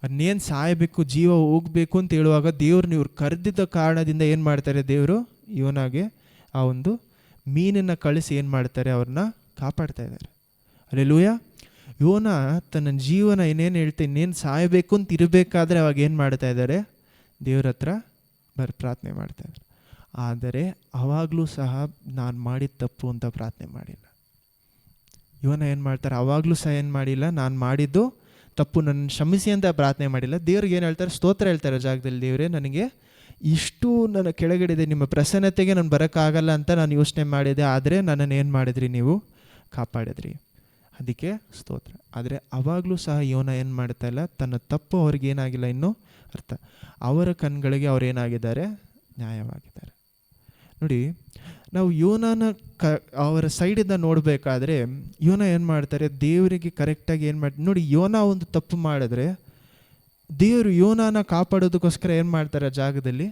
ಅದನ್ನೇನು ಸಾಯಬೇಕು, ಜೀವ ಹೋಗಬೇಕು ಅಂತ ಹೇಳುವಾಗ ದೇವ್ರನ್ನ ಇವ್ರು ಕರೆದಿದ್ದ ಕಾರಣದಿಂದ ಏನು ಮಾಡ್ತಾರೆ, ದೇವರು ಯೋನಾಗೆ ಆ ಒಂದು ಮೀನನ್ನು ಕಳಿಸಿ ಏನು ಮಾಡ್ತಾರೆ, ಅವ್ರನ್ನ ಕಾಪಾಡ್ತಾ ಇದ್ದಾರೆ. ಅಲ್ಲೆಲೂಯ. ಯೋನ ತನ್ನ ಜೀವನ ಇನ್ನೇನು ಸಾಯಬೇಕು ಅಂತ ಇರಬೇಕಾದ್ರೆ ಅವಾಗ ಏನು ಮಾಡ್ತಾ ಇದ್ದಾರೆ, ದೇವ್ರ ಹತ್ರ ಪ್ರಾರ್ಥನೆ ಮಾಡ್ತಾ ಇದ್ದಾರೆ. ಆದರೆ ಅವಾಗಲೂ ಸಹ ನಾನು ಮಾಡಿದ ತಪ್ಪು ಅಂತ ಪ್ರಾರ್ಥನೆ ಮಾಡಿಲ್ಲ. ಯೋನ ಏನು ಮಾಡ್ತಾರೆ, ಅವಾಗಲೂ ಸಹ ಏನು ಮಾಡಿಲ್ಲ, ನಾನು ಮಾಡಿದ್ದು ತಪ್ಪು, ನನ್ನ ಕ್ಷಮಿಸಿ ಅಂತ ಪ್ರಾರ್ಥನೆ ಮಾಡಿಲ್ಲ. ದೇವ್ರಿಗೆ ಏನು ಹೇಳ್ತಾರೆ, ಸ್ತೋತ್ರ ಹೇಳ್ತಾರೆ ಜಾಗದಲ್ಲಿ, ದೇವರೇ ನನಗೆ ಇಷ್ಟು ನನ್ನ ಕೆಳಗಡೆ ನಿಮ್ಮ ಪ್ರಸನ್ನತೆಗೆ ನಾನು ಬರೋಕ್ಕಾಗಲ್ಲ ಅಂತ ನಾನು ಯೋಚನೆ ಮಾಡಿದೆ, ಆದರೆ ನನ್ನನ್ನು ಏನು ಮಾಡಿದ್ರಿ, ನೀವು ಕಾಪಾಡಿದ್ರಿ, ಅದಕ್ಕೆ ಸ್ತೋತ್ರ. ಆದರೆ ಅವಾಗಲೂ ಸಹ ಯೋನ ಏನು ಮಾಡ್ತಾ ಇಲ್ಲ, ತನ್ನ ತಪ್ಪು ಅವ್ರಿಗೆ ಏನಾಗಿಲ್ಲ ಇನ್ನೂ ಅರ್ಥ. ಅವರ ಕಣ್ಗಳಿಗೆ ಅವರೇನಾಗಿದ್ದಾರೆ, ನ್ಯಾಯವಾಗಿದ್ದಾರೆ. ನೋಡಿ, ನಾವು ಯೋನನ ಅವರ ಸೈಡಿಂದ ನೋಡಬೇಕಾದ್ರೆ ಯೋನ ಏನು ಮಾಡ್ತಾರೆ, ದೇವರಿಗೆ ಕರೆಕ್ಟಾಗಿ ಏನು ಮಾಡ್ತಾರೆ ನೋಡಿ. ಯೋನ ಒಂದು ತಪ್ಪು ಮಾಡಿದ್ರೆ ದೇವರು ಯೋನನ ಕಾಪಾಡೋದಕ್ಕೋಸ್ಕರ ಏನು ಮಾಡ್ತಾರೆ, ಆ ಜಾಗದಲ್ಲಿ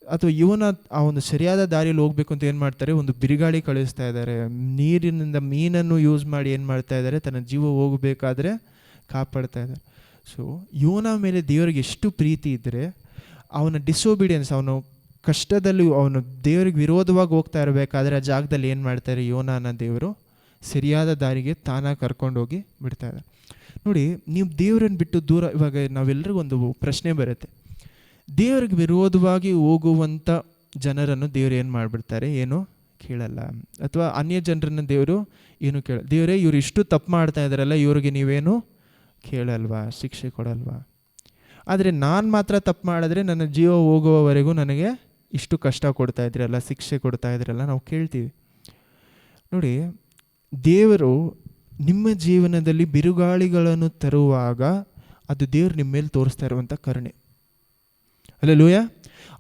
ಅಥವಾ ಯೋನ ಆ ಒಂದು ಸರಿಯಾದ ದಾರಿಯಲ್ಲಿ ಹೋಗ್ಬೇಕು ಅಂತ ಏನು ಮಾಡ್ತಾರೆ, ಒಂದು ಬಿರುಗಾಳಿ ಕಳಿಸ್ತಾ ಇದ್ದಾರೆ. ನೀರಿನಿಂದ ಮೀನನ್ನು ಯೂಸ್ ಮಾಡಿ ಏನು ಮಾಡ್ತಾ ಇದ್ದಾರೆ, ತನ್ನ ಜೀವ ಹೋಗಬೇಕಾದ್ರೆ ಕಾಪಾಡ್ತಾ ಇದ್ದಾರೆ. ಸೊ ಯೋನ ಮೇಲೆ ದೇವರಿಗೆ ಎಷ್ಟು ಪ್ರೀತಿ ಇದ್ದರೆ, ಅವನ ಡಿಸೋಬಿಡಿಯನ್ಸ್, ಅವನು ಕಷ್ಟದಲ್ಲಿ ಅವನು ದೇವರಿಗೆ ವಿರೋಧವಾಗಿ ಹೋಗ್ತಾ ಇರಬೇಕಾದ್ರೆ ಆ ಜಾಗದಲ್ಲಿ ಏನು ಮಾಡ್ತಾರೆ, ಯೋನನ ದೇವರು ಸರಿಯಾದ ದಾರಿಗೆ ತಾನಾಗಿ ಕರ್ಕೊಂಡೋಗಿ ಬಿಡ್ತಾ ಇದ್ದಾರೆ. ನೋಡಿ, ನೀವು ದೇವರನ್ನು ಬಿಟ್ಟು ದೂರ, ಇವಾಗ ನಾವೆಲ್ಲರಿಗೂ ಒಂದು ಪ್ರಶ್ನೆ ಬರುತ್ತೆ, ದೇವರಿಗೆ ವಿರೋಧವಾಗಿ ಹೋಗುವಂಥ ಜನರನ್ನು ದೇವರು ಏನು ಮಾಡಿಬಿಡ್ತಾರೆ, ಏನು ಕೇಳಲ್ಲ. ಅಥವಾ ಅನ್ಯ ಜನರನ್ನು ದೇವರು ಏನು ದೇವರೇ ಇವ್ರು ಇಷ್ಟು ತಪ್ಪು ಮಾಡ್ತಾ ಇದ್ದಾರಲ್ಲ, ಇವ್ರಿಗೆ ನೀವೇನು ಕೇಳಲ್ವಾ, ಶಿಕ್ಷೆ ಕೊಡಲ್ವಾ? ಆದರೆ ನಾನು ಮಾತ್ರ ತಪ್ಪು ಮಾಡಿದ್ರೆ ನನ್ನ ಜೀವ ಹೋಗುವವರೆಗೂ ನನಗೆ ಇಷ್ಟು ಕಷ್ಟ ಕೊಡ್ತಾ ಇದ್ರಲ್ಲ, ಶಿಕ್ಷೆ ಕೊಡ್ತಾ ಇದ್ರಲ್ಲ, ನಾವು ಕೇಳ್ತೀವಿ. ನೋಡಿ, ದೇವರು ನಿಮ್ಮ ಜೀವನದಲ್ಲಿ ಬಿರುಗಾಳಿಗಳನ್ನು ತರುವಾಗ ಅದು ದೇವರು ನಿಮ್ಮ ಮೇಲೆ ತೋರಿಸ್ತಾ ಇರುವಂಥ ಕರುಣೆ. ಹಲ್ಲೆಲೂಯಾ.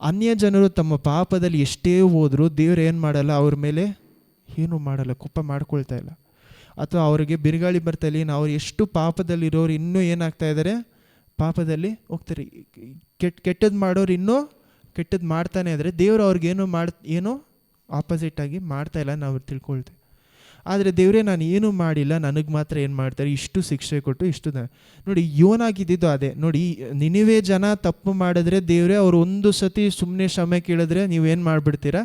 ಅನ್ಯ ಜನರು ತಮ್ಮ ಪಾಪದಲ್ಲಿ ಎಷ್ಟೇ ಹೋದರೂ ದೇವರು ಏನು ಮಾಡಲ್ಲ, ಅವ್ರ ಮೇಲೆ ಏನೂ ಮಾಡಲ್ಲ, ಕೋಪ ಮಾಡ್ಕೊಳ್ತಾ ಇಲ್ಲ. ಅಥವಾ ಅವರಿಗೆ ಬಿರುಗಾಳಿ ಬರ್ತಾಯಿಲ್ಲ, ಅವ್ರು ಎಷ್ಟು ಪಾಪದಲ್ಲಿರೋರು ಇನ್ನೂ ಏನಾಗ್ತಾ ಇದ್ದಾರೆ, ಪಾಪದಲ್ಲಿ ಹೋಗ್ತಾರೆ. ಕೆಟ್ಟದ್ದು ಮಾಡೋರು ಇನ್ನೂ ಕೆಟ್ಟದ್ದು ಮಾಡ್ತಾನೆ ಇದ್ದಾರೆ. ದೇವರು ಅವ್ರಿಗೇನು ಏನೋ ಆಪೋಸಿಟಾಗಿ ಮಾಡ್ತಾ ಇಲ್ಲ, ನಾವು ತಿಳ್ಕೊಳ್ತೇವೆ. ಆದರೆ ದೇವರೇ ನಾನು ಏನೂ ಮಾಡಿಲ್ಲ, ನನಗೆ ಮಾತ್ರ ಏನು ಮಾಡ್ತಾರೆ, ಇಷ್ಟು ಶಿಕ್ಷೆ ಕೊಟ್ಟು ಇಷ್ಟು ನೋಡಿ, ಯೋನಾಗಿದ್ದು ಅದೇ ನೋಡಿ. ನಿನಿವೆ ಜನ ತಪ್ಪು ಮಾಡಿದ್ರೆ ದೇವರೇ ಅವ್ರು ಒಂದು ಸತಿ ಸುಮ್ಮನೆ ಕ್ಷಮೆ ಕೇಳಿದ್ರೆ ನೀವೇನು ಮಾಡಿಬಿಡ್ತೀರಾ,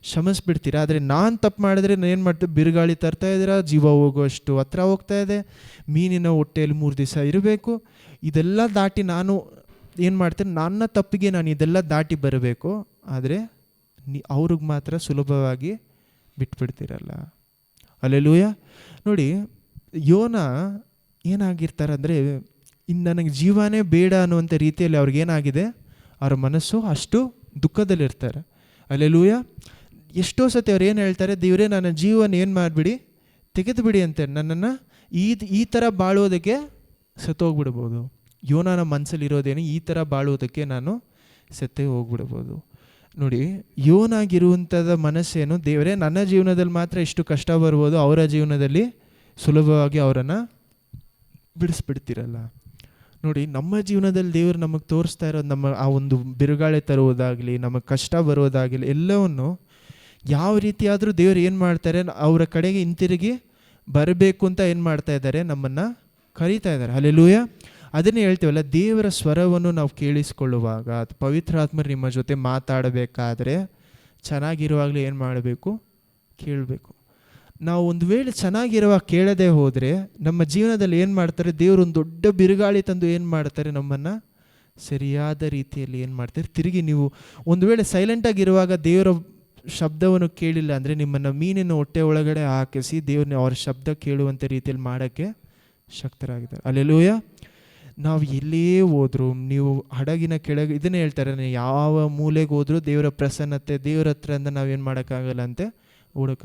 ಕ್ಷಮಿಸ್ಬಿಡ್ತೀರಾ. ಆದರೆ ನಾನು ತಪ್ಪು ಮಾಡಿದ್ರೆ ನಾನು ಏನು ಮಾಡ್ತೀನಿ, ಬಿರುಗಾಳಿ ತರ್ತಾ ಇದ್ದೀರಾ, ಜೀವ ಹೋಗುವಷ್ಟು ಹತ್ರ ಹೋಗ್ತಾ ಇದೆ, ಮೀನಿನ ಹೊಟ್ಟೆಯಲ್ಲಿ 3 ದಿವಸ ಇರಬೇಕು. ಇದೆಲ್ಲ ದಾಟಿ ನಾನು ಏನು ಮಾಡ್ತೀನಿ, ನನ್ನ ತಪ್ಪಿಗೆ ನಾನು ಇದೆಲ್ಲ ದಾಟಿ ಬರಬೇಕು. ಆದರೆ ಅವ್ರಿಗೆ ಮಾತ್ರ ಸುಲಭವಾಗಿ ಬಿಟ್ಬಿಡ್ತೀರಲ್ಲ. ಹಲ್ಲೆಲೂಯಾ. ನೋಡಿ, ಯೋನ ಏನಾಗಿರ್ತಾರೆ ಅಂದರೆ, ಇನ್ನು ನನಗೆ ಜೀವನೇ ಬೇಡ ಅನ್ನುವಂಥ ರೀತಿಯಲ್ಲಿ ಅವ್ರಿಗೇನಾಗಿದೆ, ಅವ್ರ ಮನಸ್ಸು ಅಷ್ಟು ದುಃಖದಲ್ಲಿರ್ತಾರೆ. ಹಲ್ಲೆಲೂಯಾ. ಎಷ್ಟೋ ಸತಿ ಅವ್ರು ಏನು ಹೇಳ್ತಾರೆ, ದೇವರೇ ನನ್ನ ಜೀವನ ಏನು ಮಾಡಿಬಿಡಿ, ತೆಗೆದುಬಿಡಿ ಅಂತಾರೆ, ನನ್ನನ್ನು ಈ ಥರ ಬಾಳೋದಕ್ಕೆ ಸತ್ತೋಗ್ಬಿಡ್ಬೋದು. ಯೋನನ ಮನಸ್ಸಲ್ಲಿರೋದೇನು, ಈ ಥರ ಬಾಳುವುದಕ್ಕೆ ನಾನು ಸತ್ತೇ ಹೋಗ್ಬಿಡ್ಬೋದು. ನೋಡಿ, ಯೋನಾಗಿರುವಂಥದ ಮನಸ್ಸೇನು, ದೇವರೇ ನನ್ನ ಜೀವನದಲ್ಲಿ ಮಾತ್ರ ಇಷ್ಟು ಕಷ್ಟ ಬರ್ಬೋದು, ಅವರ ಜೀವನದಲ್ಲಿ ಸುಲಭವಾಗಿ ಅವರನ್ನು ಬಿಡಿಸ್ಬಿಡ್ತಿರಲ್ಲ. ನೋಡಿ, ನಮ್ಮ ಜೀವನದಲ್ಲಿ ದೇವರು ನಮಗೆ ತೋರಿಸ್ತಾ ಇರೋದು, ನಮ್ಮ ಆ ಒಂದು ಬಿರುಗಾಳಿ ತರುವುದಾಗಲಿ, ನಮಗೆ ಕಷ್ಟ ಬರೋದಾಗಲಿ, ಎಲ್ಲವನ್ನು ಯಾವ ರೀತಿಯಾದರೂ ದೇವರು ಏನು ಮಾಡ್ತಾರೆ, ಅವರ ಕಡೆಗೆ ಹಿಂತಿರುಗಿ ಬರಬೇಕು ಅಂತ ಏನು ಮಾಡ್ತಾ ಇದ್ದಾರೆ, ನಮ್ಮನ್ನು ಕರೀತಾ ಇದ್ದಾರೆ. ಹಲ್ಲೆಲೂಯಾ. ಅದನ್ನೇ ಹೇಳ್ತೀವಲ್ಲ, ದೇವರ ಸ್ವರವನ್ನು ನಾವು ಕೇಳಿಸ್ಕೊಳ್ಳುವಾಗ, ಅದು ಪವಿತ್ರಾತ್ಮರು ನಿಮ್ಮ ಜೊತೆ ಮಾತಾಡಬೇಕಾದ್ರೆ ಚೆನ್ನಾಗಿರುವಾಗಲೇ ಏನು ಮಾಡಬೇಕು, ಕೇಳಬೇಕು. ನಾವು ಒಂದು ವೇಳೆ ಚೆನ್ನಾಗಿರುವಾಗ ಕೇಳದೆ ಹೋದರೆ ನಮ್ಮ ಜೀವನದಲ್ಲಿ ಏನು ಮಾಡ್ತಾರೆ, ದೇವರು ಒಂದು ದೊಡ್ಡ ಬಿರುಗಾಳಿ ತಂದು ಏನು ಮಾಡ್ತಾರೆ, ನಮ್ಮನ್ನು ಸರಿಯಾದ ರೀತಿಯಲ್ಲಿ ಏನು ಮಾಡ್ತಾರೆ, ತಿರುಗಿ ನೀವು ಒಂದು ವೇಳೆ ಸೈಲೆಂಟಾಗಿರುವಾಗ ದೇವರ ಶಬ್ದವನ್ನು ಕೇಳಿಲ್ಲ ಅಂದರೆ ನಿಮ್ಮನ್ನು ಮೀನಿನ ಹೊಟ್ಟೆ ಒಳಗಡೆ ಹಾಕಿಸಿ ದೇವ್ರನ್ನ ಅವರ ಶಬ್ದ ಕೇಳುವಂಥ ರೀತಿಯಲ್ಲಿ ಮಾಡೋಕ್ಕೆ ಶಕ್ತರಾಗಿದ್ದಾರೆ. ಹಲ್ಲೆಲೂಯಾ. ನಾವು ಎಲ್ಲೇ ಹೋದರೂ, ನೀವು ಹಡಗಿನ ಕೆಳಗೆ ಇದನ್ನೇ ಹೇಳ್ತಾರೆ, ಯಾವ ಮೂಲೆಗೆ ಹೋದರೂ ದೇವರ ಪ್ರಸನ್ನತೆ, ದೇವರ ಹತ್ರದಿಂದ ನಾವೇನು ಮಾಡೋಕ್ಕಾಗಲ್ಲ ಅಂತೆ ಹುಡುಕ.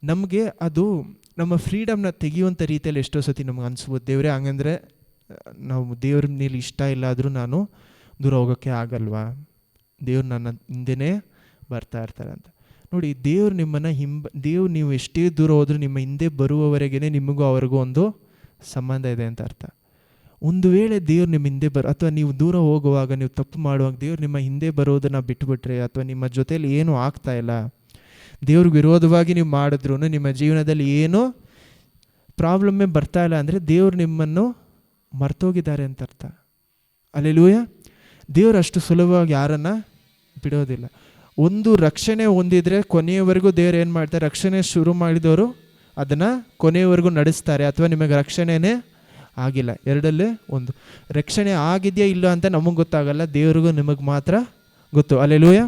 ನಮಗೆ ಅದು ನಮ್ಮ ಫ್ರೀಡಮ್ನ ತೆಗೆಯುವಂಥ ರೀತಿಯಲ್ಲಿ ಎಷ್ಟೋ ಸತಿ ನಮ್ಗೆ ಅನಿಸ್ಬೋದು, ದೇವರೇ ಹಂಗಂದರೆ ನಾವು ದೇವ್ರ ಮೇಲೆ ಇಷ್ಟ ಇಲ್ಲ ಆದರೂ ನಾನು ದೂರ ಹೋಗೋಕ್ಕೆ ಆಗಲ್ವಾ, ದೇವ್ರು ನನ್ನ ಹಿಂದೆನೇ ಬರ್ತಾ ಇರ್ತಾರೆ ಅಂತ. ನೋಡಿ, ದೇವ್ರು ನಿಮ್ಮನ್ನು ದೇವ್ರು ನೀವು ಎಷ್ಟೇ ದೂರ ಹೋದರೂ ನಿಮ್ಮ ಹಿಂದೆ ಬರುವವರೆಗೇ ನಿಮಗೂ ಅವ್ರಿಗೂ ಒಂದು ಸಂಬಂಧ ಇದೆ ಅಂತ ಅರ್ಥ. ಒಂದು ವೇಳೆ ದೇವ್ರು ನಿಮ್ಮ ಹಿಂದೆ ಅಥವಾ ನೀವು ದೂರ ಹೋಗುವಾಗ, ನೀವು ತಪ್ಪು ಮಾಡುವಾಗ ದೇವ್ರು ನಿಮ್ಮ ಹಿಂದೆ ಬರೋದನ್ನು ಬಿಟ್ಟುಬಿಟ್ರೆ, ಅಥವಾ ನಿಮ್ಮ ಜೊತೆಯಲ್ಲಿ ಏನೂ ಆಗ್ತಾ ಇಲ್ಲ, ದೇವ್ರಿಗೆ ವಿರೋಧವಾಗಿ ನೀವು ಮಾಡಿದ್ರು ನಿಮ್ಮ ಜೀವನದಲ್ಲಿ ಏನೂ ಪ್ರಾಬ್ಲಮ್ಮೇ ಬರ್ತಾ ಇಲ್ಲ ಅಂದರೆ ದೇವ್ರು ನಿಮ್ಮನ್ನು ಮರ್ತೋಗಿದ್ದಾರೆ ಅಂತ ಅರ್ಥ. ಹಲ್ಲೆಲೂಯಾ. ದೇವ್ರು ಅಷ್ಟು ಸುಲಭವಾಗಿ ಯಾರನ್ನು ಬಿಡೋದಿಲ್ಲ. ಒಂದು ರಕ್ಷಣೆ ಹೊಂದಿದರೆ ಕೊನೆಯವರೆಗೂ ದೇವ್ರು ಏನು ಮಾಡ್ತಾರೆ, ರಕ್ಷಣೆ ಶುರು ಮಾಡಿದವರು ಅದನ್ನು ಕೊನೆಯವರೆಗೂ ನಡೆಸ್ತಾರೆ. ಅಥವಾ ನಿಮಗೆ ರಕ್ಷಣೆನೇ ಆಗಿಲ್ಲ, ಎರಡಲ್ಲೇ ಒಂದು. ರಕ್ಷಣೆ ಆಗಿದೆಯಾ ಇಲ್ಲ ಅಂತ ನಮಗೆ ಗೊತ್ತಾಗಲ್ಲ, ದೇವ್ರಿಗೂ ನಿಮಗೆ ಮಾತ್ರ ಗೊತ್ತು. ಹಲ್ಲೆಲೂಯಾ.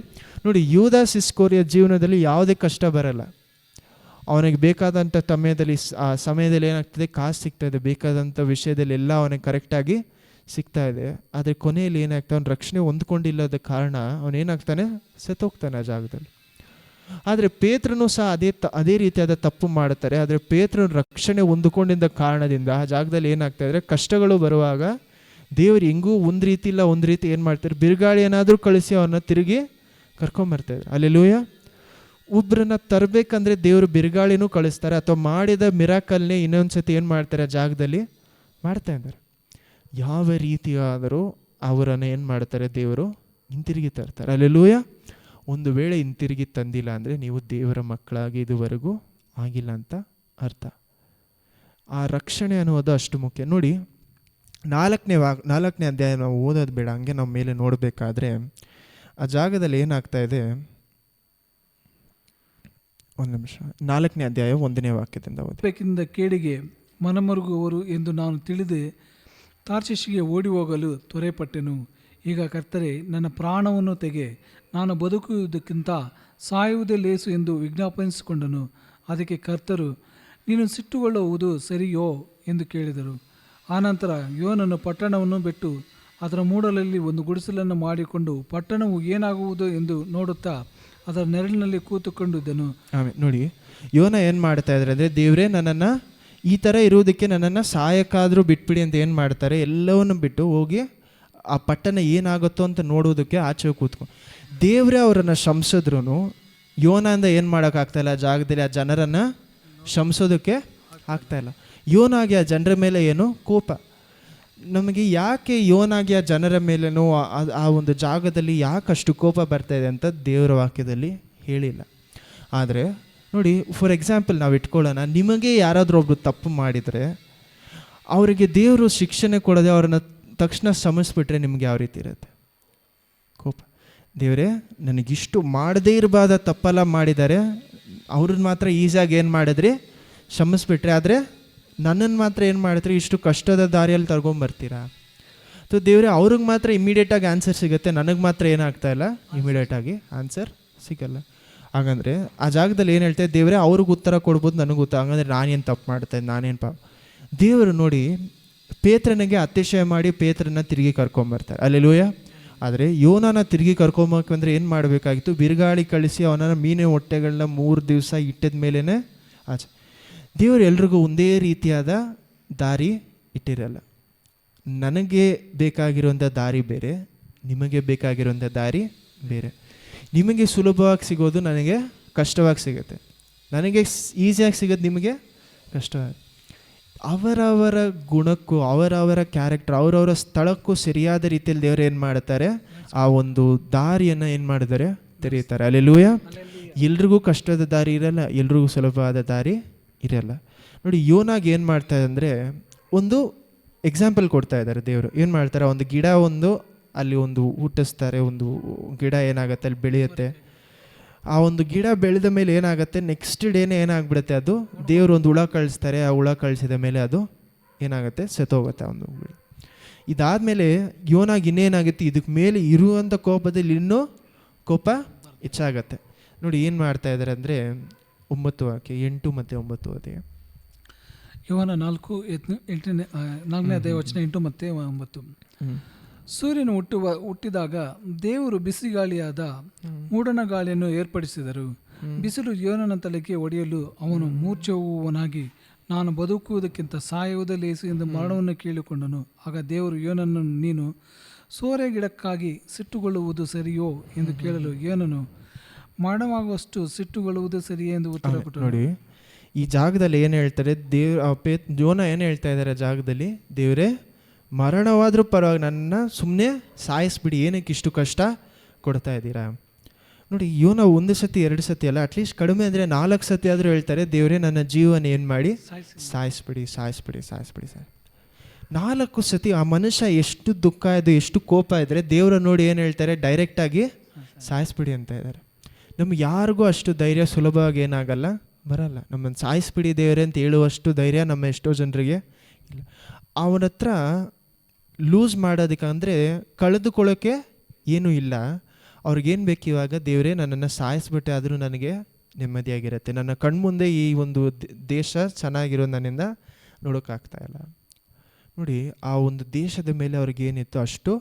ನೋಡಿ, ಯೂದಾಸ್ ಇಸ್ಕರಿಯೋತ ಜೀವನದಲ್ಲಿ ಯಾವುದೇ ಕಷ್ಟ ಬರಲ್ಲ. ಅವನಿಗೆ ಬೇಕಾದಂಥ ಆ ಸಮಯದಲ್ಲಿ ಏನಾಗ್ತದೆ, ಕಾಸು ಸಿಗ್ತಾಯಿದೆ, ಬೇಕಾದಂಥ ವಿಷಯದಲ್ಲಿ ಎಲ್ಲ ಅವನಿಗೆ ಕರೆಕ್ಟಾಗಿ ಸಿಗ್ತಾ ಇದೆ. ಆದರೆ ಕೊನೆಯಲ್ಲಿ ಏನಾಗ್ತಾನೆ, ಅವ್ನು ರಕ್ಷಣೆ ಹೊಂದ್ಕೊಂಡಿಲ್ಲದ ಕಾರಣ ಅವನೇನಾಗ್ತಾನೆ, ಸತ್ತೋಗ್ತಾನೆ ಆ ಜಾಗದಲ್ಲಿ. ಆದರೆ ಪೇತ್ರನೂ ಸಹ ಅದೇ ರೀತಿಯಾದ ತಪ್ಪು ಮಾಡುತ್ತಾರೆ. ಆದರೆ ಪೇತ್ರನ ರಕ್ಷಣೆ ಹೊಂದಿಕೊಂಡಿದ್ದ ಕಾರಣದಿಂದ ಆ ಜಾಗದಲ್ಲಿ ಏನಾಗ್ತಾ ಇದ್ರೆ, ಕಷ್ಟಗಳು ಬರುವಾಗ ದೇವರು ಹೆಂಗೂ ಒಂದು ರೀತಿ ಇಲ್ಲ ಒಂದು ರೀತಿ ಏನು ಮಾಡ್ತಾರೆ, ಬಿರುಗಾಳಿ ಏನಾದರೂ ಕಳಿಸಿ ಅವನ್ನ ತಿರುಗಿ ಕರ್ಕೊಂಬರ್ತಾಯಿದ್ರು. ಹಲ್ಲೆಲೂಯಾ. ಒಬ್ಬರನ್ನ ತರಬೇಕಂದ್ರೆ ದೇವರು ಬಿರುಗಾಳಿನೂ ಕಳಿಸ್ತಾರೆ, ಅಥವಾ ಮಾಡಿದ ಮಿರಾಕಲ್ನೇ ಇನ್ನೊಂದು ಸತಿ ಏನು ಮಾಡ್ತಾರೆ, ಆ ಜಾಗದಲ್ಲಿ ಮಾಡ್ತಾ ಇದ್ದಾರೆ. ಯಾವ ರೀತಿಯಾದರೂ ಅವರನ್ನು ಏನು ಮಾಡ್ತಾರೆ, ದೇವರು ಹಿಂತಿರುಗಿ ತರ್ತಾರೆ. ಹಲ್ಲೆಲೂಯಾ. ಒಂದು ವೇಳೆ ಹಿಂತಿರುಗಿ ತಂದಿಲ್ಲ ಅಂದರೆ ನೀವು ದೇವರ ಮಕ್ಕಳಾಗಿ ಇದುವರೆಗೂ ಆಗಿಲ್ಲ ಅಂತ ಅರ್ಥ. ಆ ರಕ್ಷಣೆ ಅನ್ನೋದು ಅಷ್ಟು ಮುಖ್ಯ. ನೋಡಿ, 4ನೇ ಅಧ್ಯಾಯ ನಾವು ಓದೋದು ಬೇಡ, ಹಂಗೆ ನಾವು ಮೇಲೆ ನೋಡಬೇಕಾದ್ರೆ ಆ ಜಾಗದಲ್ಲಿ ಏನಾಗ್ತಾ ಇದೆ, ಒಂದು ನಿಮಿಷ. 4ನೇ ಅಧ್ಯಾಯ 1ನೇ ವಾಕ್ಯದಿಂದ ಓದಬೇಕಿಂದ ಕೇಡಿಗೆ ಮನಮರುಗುವರು ಎಂದು ನಾನು ತಿಳಿದು ತಾರ್ಷೀಷಿಗೆ ಓಡಿ ಹೋಗಲು ತ್ವರೆಪಟ್ಟೆನು. ಈಗ ಕರ್ತರೆ, ನನ್ನ ಪ್ರಾಣವನ್ನು ತೆಗೆ, ನಾನು ಬದುಕುವುದಕ್ಕಿಂತ ಸಾಯುವುದೇ ಲೇಸು ಎಂದು ವಿಜ್ಞಾಪಿಸಿಕೊಂಡನು. ಅದಕ್ಕೆ ಕರ್ತರು, ನೀನು ಸಿಟ್ಟುಗೊಳ್ಳುವುದು ಸರಿಯೋ ಎಂದು ಕೇಳಿದರು. ಆನಂತರ ಯೋನನು ಪಟ್ಟಣವನ್ನು ಬಿಟ್ಟು ಅದರ ಮೂಡಲಲ್ಲಿ ಒಂದು ಗುಡಿಸಲನ್ನು ಮಾಡಿಕೊಂಡು ಪಟ್ಟಣವು ಏನಾಗುವುದು ಎಂದು ನೋಡುತ್ತಾ ಅದರ ನೆರಳಿನಲ್ಲಿ ಕೂತುಕೊಂಡಿದ್ದನು. ಆಮೇಲೆ ನೋಡಿ, ಯೋನ ಏನು ಮಾಡ್ತಾ ಇದ್ದಾರೆ ಅಂದರೆ, ದೇವರೇ ನನ್ನನ್ನು ಈ ಥರ ಇರುವುದಕ್ಕೆ ನನ್ನನ್ನು ಸಾಯಕ್ಕಾದರೂ ಬಿಟ್ಬಿಡಿ ಅಂತ ಏನು ಮಾಡ್ತಾರೆ, ಎಲ್ಲವನ್ನು ಬಿಟ್ಟು ಹೋಗಿ ಆ ಪಟ್ಟಣ ಏನಾಗುತ್ತೋ ಅಂತ ನೋಡೋದಕ್ಕೆ ಆಚೆ ಕೂತ್ಕೊಂಡು ದೇವರೇ ಅವರನ್ನು ಶಂಸಿದ್ರು ಯೋನಿಂದ ಏನು ಮಾಡೋಕ್ಕಾಗ್ತಾಯಿಲ್ಲ, ಆ ಜಾಗದಲ್ಲಿ ಆ ಜನರನ್ನು ಶಂಸೋದಕ್ಕೆ ಆಗ್ತಾಯಿಲ್ಲ. ಯೋನಾಗಿ ಆ ಜನರ ಮೇಲೆ ಏನು ಕೋಪ. ನಮಗೆ ಯಾಕೆ ಯೋನಾಗಿ ಆ ಜನರ ಮೇಲೇನೋ ಆ ಒಂದು ಜಾಗದಲ್ಲಿ ಯಾಕಷ್ಟು ಕೋಪ ಬರ್ತಾ ಇದೆ ಅಂತ ದೇವರ ವಾಕ್ಯದಲ್ಲಿ ಹೇಳಿಲ್ಲ. ಆದರೆ ನೋಡಿ, ಫಾರ್ ಎಕ್ಸಾಂಪಲ್ ನಾವು ಇಟ್ಕೊಳ್ಳೋಣ, ನಿಮಗೆ ಯಾರಾದರೂ ಒಬ್ರು ತಪ್ಪು ಮಾಡಿದರೆ ಅವರಿಗೆ ದೇವರು ಶಿಕ್ಷಣೆ ಕೊಡದೆ ಅವ್ರನ್ನ ತಕ್ಷಣ ಕ್ಷಮಿಸ್ಬಿಟ್ರೆ ನಿಮ್ಗೆ ಯಾವ ರೀತಿ ಇರುತ್ತೆ? ಕೋಪ. ದೇವರೇ, ನನಗಿಷ್ಟು ಮಾಡದೇ ಇರಬಾರ್ದ ತಪ್ಪೆಲ್ಲ ಮಾಡಿದ್ದಾರೆ, ಅವ್ರನ್ನ ಮಾತ್ರ ಈಸಿಯಾಗಿ ಏನು ಮಾಡಿದ್ರಿ, ಕ್ಷಮಿಸ್ಬಿಟ್ರೆ. ಆದರೆ ನನ್ನನ್ನು ಮಾತ್ರ ಏನು ಮಾಡಿದ್ರಿ, ಇಷ್ಟು ಕಷ್ಟದ ದಾರಿಯಲ್ಲಿ ತಗೊಂಬರ್ತೀರಾ? ಸೊ ದೇವರೇ, ಅವ್ರಿಗೆ ಮಾತ್ರ ಇಮಿಡಿಯೇಟಾಗಿ ಆನ್ಸರ್ ಸಿಗುತ್ತೆ, ನನಗೆ ಮಾತ್ರ ಏನಾಗ್ತಾಯಿಲ್ಲ, ಇಮಿಡಿಯೇಟಾಗಿ ಆನ್ಸರ್ ಸಿಗಲ್ಲ. ಹಾಗಂದರೆ ಆ ಜಾಗದಲ್ಲಿ ಏನು ಹೇಳ್ತಾರೆ, ದೇವರೇ ಅವ್ರಿಗೆ ಉತ್ತರ ಕೊಡ್ಬೋದು, ನನಗೆ ಉತ್ತರ. ಹಾಗಂದರೆ ನಾನೇನು ತಪ್ಪು ಮಾಡ್ತಾಯಿದ್ದೆ, ನಾನೇನು ದೇವರು ನೋಡಿ ಪೇತ್ರನಿಗೆ ಅತಿಶಯ ಮಾಡಿ ಪೇತ್ರನ ತಿರುಗಿ ಕರ್ಕೊಂಬರ್ತಾರೆ. ಅಲ್ಲೆಲೂಯ. ಆದರೆ ಯೋನನ ತಿರುಗಿ ಕರ್ಕೊಂಬಂದ್ರೆ ಏನು ಮಾಡಬೇಕಾಗಿತ್ತು? ಬಿರುಗಾಳಿ ಕಳಿಸಿ ಅವನನ್ನು ಮೀನಿನ ಹೊಟ್ಟೆಗಳನ್ನ 3 ದಿವಸ ಇಟ್ಟಿದ ಮೇಲೇ ಆಚೆ. ದೇವರು ಎಲ್ರಿಗೂ ಒಂದೇ ರೀತಿಯಾದ ದಾರಿ ಇಟ್ಟಿರಲ್ಲ. ನನಗೆ ಬೇಕಾಗಿರುವಂಥ ದಾರಿ ಬೇರೆ, ನಿಮಗೆ ಬೇಕಾಗಿರುವಂಥ ದಾರಿ ಬೇರೆ. ನಿಮಗೆ ಸುಲಭವಾಗಿ ಸಿಗೋದು ನನಗೆ ಕಷ್ಟವಾಗಿ ಸಿಗುತ್ತೆ, ನನಗೆ ಈಸಿಯಾಗಿ ಸಿಗೋದು ನಿಮಗೆ ಕಷ್ಟವಾಗಿ. ಅವರವರ ಗುಣಕ್ಕೂ ಅವರವರ ಕ್ಯಾರೆಕ್ಟರ್ ಅವರವರ ಸ್ಥಳಕ್ಕೂ ಸರಿಯಾದ ರೀತಿಯಲ್ಲಿ ದೇವರು ಏನು ಮಾಡ್ತಾರೆ, ಆ ಒಂದು ದಾರಿಯನ್ನು ಏನು ಮಾಡಿದ್ದಾರೆ, ತೆರೀತಾರೆ. ಅಲ್ಲೆಲೂಯ. ಎಲ್ರಿಗೂ ಕಷ್ಟದ ದಾರಿ ಇರಲ್ಲ, ಎಲ್ರಿಗೂ ಸುಲಭವಾದ ದಾರಿ ಇರಲ್ಲ. ನೋಡಿ, ಯೋನಾಗಿ ಏನು ಮಾಡ್ತಾರೆ ಅಂದರೆ, ಒಂದು ಎಕ್ಸಾಂಪಲ್ ಕೊಡ್ತಾ ಇದ್ದಾರೆ ದೇವರು. ಏನು ಮಾಡ್ತಾರೆ, ಒಂದು ಗಿಡ ಅಲ್ಲಿ ಒಂದು ಹುಟ್ಟಿಸ್ತಾರೆ, ಒಂದು ಗಿಡ ಏನಾಗುತ್ತೆ ಅಲ್ಲಿ ಬೆಳೆಯುತ್ತೆ. ಆ ಒಂದು ಗಿಡ ಬೆಳೆದ ಮೇಲೆ ಏನಾಗುತ್ತೆ, ನೆಕ್ಸ್ಟ್ ಡೇನೇ ಏನಾಗ್ಬಿಡುತ್ತೆ, ಅದು ದೇವರು ಒಂದು ಹುಳ ಕಳಿಸ್ತಾರೆ. ಆ ಹುಳ ಕಳಿಸಿದ ಮೇಲೆ ಅದು ಏನಾಗುತ್ತೆ, ಸತ್ತೋಗುತ್ತೆ ಒಂದು ಗಿಡ. ಇದಾದಮೇಲೆ ಯೋನಾಗಿ ಇನ್ನೇನಾಗುತ್ತೆ, ಇದಕ್ಕೆ ಮೇಲೆ ಇರುವಂಥ ಕೋಪದಲ್ಲಿ ಇನ್ನೂ ಕೋಪ ಹೆಚ್ಚಾಗತ್ತೆ. ನೋಡಿ ಏನು ಮಾಡ್ತಾ ಇದ್ದಾರೆ ಅಂದರೆ, 9 ವಾಕ್ಯ 8 ಮತ್ತು 9 ಅದೇ ಯೋಹಾನ 4:4ನೇ ವಚನ 8 ಮತ್ತು 9. ಸೂರ್ಯನು ಹುಟ್ಟಿದಾಗ ದೇವರು ಬಿಸಿಗಾಳಿಯಾದ ಮೂಡಣ ಗಾಳಿಯನ್ನು ಏರ್ಪಡಿಸಿದರು. ಬಿಸಿಲು ಯೋನನ ತಲೆಗೆ ಹೊಡೆಯಲು ಅವನು ಮೂರ್ಛೆಹೋಗುವವನಾಗಿ, ನಾನು ಬದುಕುವುದಕ್ಕಿಂತ ಸಾಯುವುದೇ ಲೇಸು ಎಂದು ಮರಣವನ್ನು ಕೇಳಿಕೊಂಡನು. ಆಗ ದೇವರು ಯೋನನ್ನು, ನೀನು ಸೋರೆ ಗಿಡಕ್ಕಾಗಿ ಸಿಟ್ಟುಗೊಳ್ಳುವುದು ಸರಿಯೋ ಎಂದು ಕೇಳಲು, ಯೋನನು ಮರಣವಾಗುವಷ್ಟು ಸಿಟ್ಟುಗೊಳ್ಳುವುದು ಸರಿಯೇ ಎಂದು ಉತ್ತರ ಕೊಟ್ಟರು. ನೋಡಿ, ಈ ಜಾಗದಲ್ಲಿ ಏನು ಹೇಳ್ತಾರೆ, ಯೋನ ಏನು ಹೇಳ್ತಾ ಇದ್ದಾರೆ ಜಾಗದಲ್ಲಿ, ದೇವರೇ ಮರಣವಾದರೂ ಪರವಾಗಿ ನನ್ನ ಸುಮ್ಮನೆ ಸಾಯಿಸ್ಬಿಡಿ, ಏನಕ್ಕೆ ಇಷ್ಟು ಕಷ್ಟ ಕೊಡ್ತಾ ಇದ್ದೀರಾ? ನೋಡಿ, ಯೋನ 1 ಸತಿ 2 ಸತಿ ಅಲ್ಲ, ಅಟ್ಲೀಸ್ಟ್ ಕಡಿಮೆ ಅಂದರೆ 4 ಸತಿ ಆದರೂ ಹೇಳ್ತಾರೆ, ದೇವರೇ ನನ್ನ ಜೀವನ ಏನು ಮಾಡಿ ಸಾಯಿಸ್ಬಿಡಿ, ಸಾಯಿಸ್ಬಿಡಿ, ಸಾಯಿಸ್ಬಿಡಿ, 4 ಸತಿ. ಆ ಮನುಷ್ಯ ಎಷ್ಟು ದುಃಖ ಇದೆ, ಎಷ್ಟು ಕೋಪ ಇದ್ದರೆ ದೇವರ ನೋಡಿ ಏನು ಹೇಳ್ತಾರೆ, ಡೈರೆಕ್ಟಾಗಿ ಸಾಯಿಸ್ಬಿಡಿ ಅಂತ ಇದ್ದಾರೆ. ನಮ್ಗೆ ಯಾರಿಗೂ ಅಷ್ಟು ಧೈರ್ಯ ಸುಲಭವಾಗಿ ಏನಾಗಲ್ಲ, ಬರಲ್ಲ. ನಮ್ಮನ್ನು ಸಾಯಿಸ್ಬಿಡಿ ದೇವರೇ ಅಂತ ಹೇಳುವಷ್ಟು ಧೈರ್ಯ ನಮ್ಮ ಎಷ್ಟೋ ಜನರಿಗೆ ಇಲ್ಲ. ಅವನ ಹತ್ರ ಲೂಸ್ ಮಾಡೋದಕ್ಕೆ ಅಂದರೆ ಕಳೆದುಕೊಳ್ಳೋಕ್ಕೆ ಏನೂ ಇಲ್ಲ. ಅವ್ರಿಗೇನು ಬೇಕು ಇವಾಗ, ದೇವರೇ ನನ್ನನ್ನು ಸಾಯಿಸ್ಬಿಟ್ಟೆ ಆದರೂ ನನಗೆ ನೆಮ್ಮದಿಯಾಗಿರುತ್ತೆ, ನನ್ನ ಕಣ್ಮುಂದೆ ಈ ಒಂದು ದೇಶ ಚೆನ್ನಾಗಿರೋದು ನನ್ನಿಂದ ನೋಡೋಕ್ಕಾಗ್ತಾಯಿಲ್ಲ. ನೋಡಿ, ಆ ಒಂದು ದೇಶದ ಮೇಲೆ ಅವ್ರಿಗೇನಿತ್ತು ಅಷ್ಟು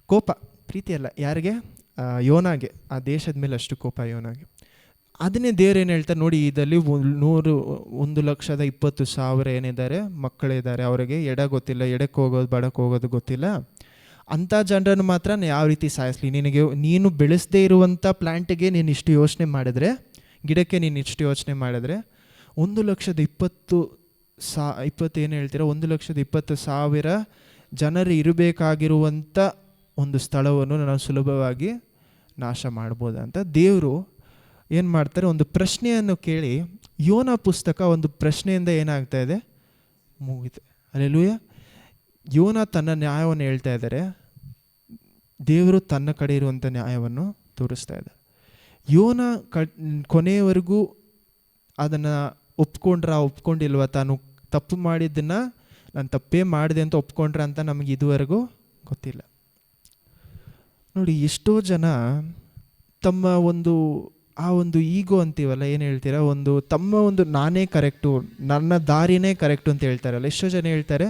ಕೋಪ ಪ್ರೀತಿ ಅಲ್ಲ, ಯಾರಿಗೆ? ಯೋನಾಗೆ. ಆ ದೇಶದ ಮೇಲೆ ಅಷ್ಟು ಕೋಪ ಯೋನಾಗೆ. ಅದನ್ನೇ ದೇವ್ರೇನು ಹೇಳ್ತಾರೆ ನೋಡಿ, ಇದರಲ್ಲಿ 1,20,000 ಏನಿದ್ದಾರೆ ಮಕ್ಕಳಿದ್ದಾರೆ, ಅವರಿಗೆ ಎಡ ಗೊತ್ತಿಲ್ಲ, ಎಡಕ್ಕೆ ಹೋಗೋದು ಬಡಕ್ಕೆ ಹೋಗೋದು ಗೊತ್ತಿಲ್ಲ. ಅಂಥ ಜನರನ್ನು ಮಾತ್ರ ಯಾವ ರೀತಿ ಸಾಯಿಸ್ಲಿ? ನೀನು ಬೆಳೆಸದೇ ಇರುವಂಥ ಪ್ಲ್ಯಾಂಟಿಗೆ ನೀನು ಇಷ್ಟು ಯೋಚನೆ ಮಾಡಿದ್ರೆ, ಗಿಡಕ್ಕೆ ನೀನು ಇಷ್ಟು ಯೋಚನೆ ಮಾಡಿದ್ರೆ, 1,20,000 ಏನು ಹೇಳ್ತೀರಾ, 1,20,000 ಜನರು ಇರಬೇಕಾಗಿರುವಂಥ ಒಂದು ಸ್ಥಳವನ್ನು ನಾವು ಸುಲಭವಾಗಿ ನಾಶ ಮಾಡ್ಬೋದು ಅಂತ ದೇವರು ಏನು ಮಾಡ್ತಾರೆ, ಒಂದು ಪ್ರಶ್ನೆಯನ್ನು ಕೇಳಿ. ಯೋನ ಪುಸ್ತಕ ಒಂದು ಪ್ರಶ್ನೆಯಿಂದ ಏನಾಗ್ತಾ ಇದೆ, ಮುಗಿತೆ. ಅಲ್ಲೆಲೂಯ. ಯೋನ ತನ್ನ ನ್ಯಾಯವನ್ನು ಹೇಳ್ತಾ ಇದ್ದಾರೆ, ದೇವರು ತನ್ನ ಕಡೆ ಇರುವಂಥ ನ್ಯಾಯವನ್ನು ತೋರಿಸ್ತಾ ಇದ್ದಾರೆ. ಯೋನ ಕೊನೆಯವರೆಗೂ ಅದನ್ನು ಒಪ್ಕೊಂಡಿಲ್ವ, ತಾನು ತಪ್ಪು ಮಾಡಿದ್ದನ್ನು ನಾನು ತಪ್ಪೇ ಮಾಡಿದೆ ಅಂತ ಒಪ್ಕೊಂಡ್ರೆ ಅಂತ ನಮಗೆ ಇದುವರೆಗೂ ಗೊತ್ತಿಲ್ಲ. ನೋಡಿ, ಎಷ್ಟೋ ಜನ ತಮ್ಮ ಒಂದು ಆ ಒಂದು ಈಗೋ ಅಂತೀವಲ್ಲ, ಏನು ಹೇಳ್ತೀರಾ, ಒಂದು ತಮ್ಮ ಒಂದು ನಾನೇ ಕರೆಕ್ಟು, ನನ್ನ ದಾರಿನೇ ಕರೆಕ್ಟು ಅಂತ ಹೇಳ್ತಾರಲ್ಲ. ಎಷ್ಟೋ ಜನ ಹೇಳ್ತಾರೆ,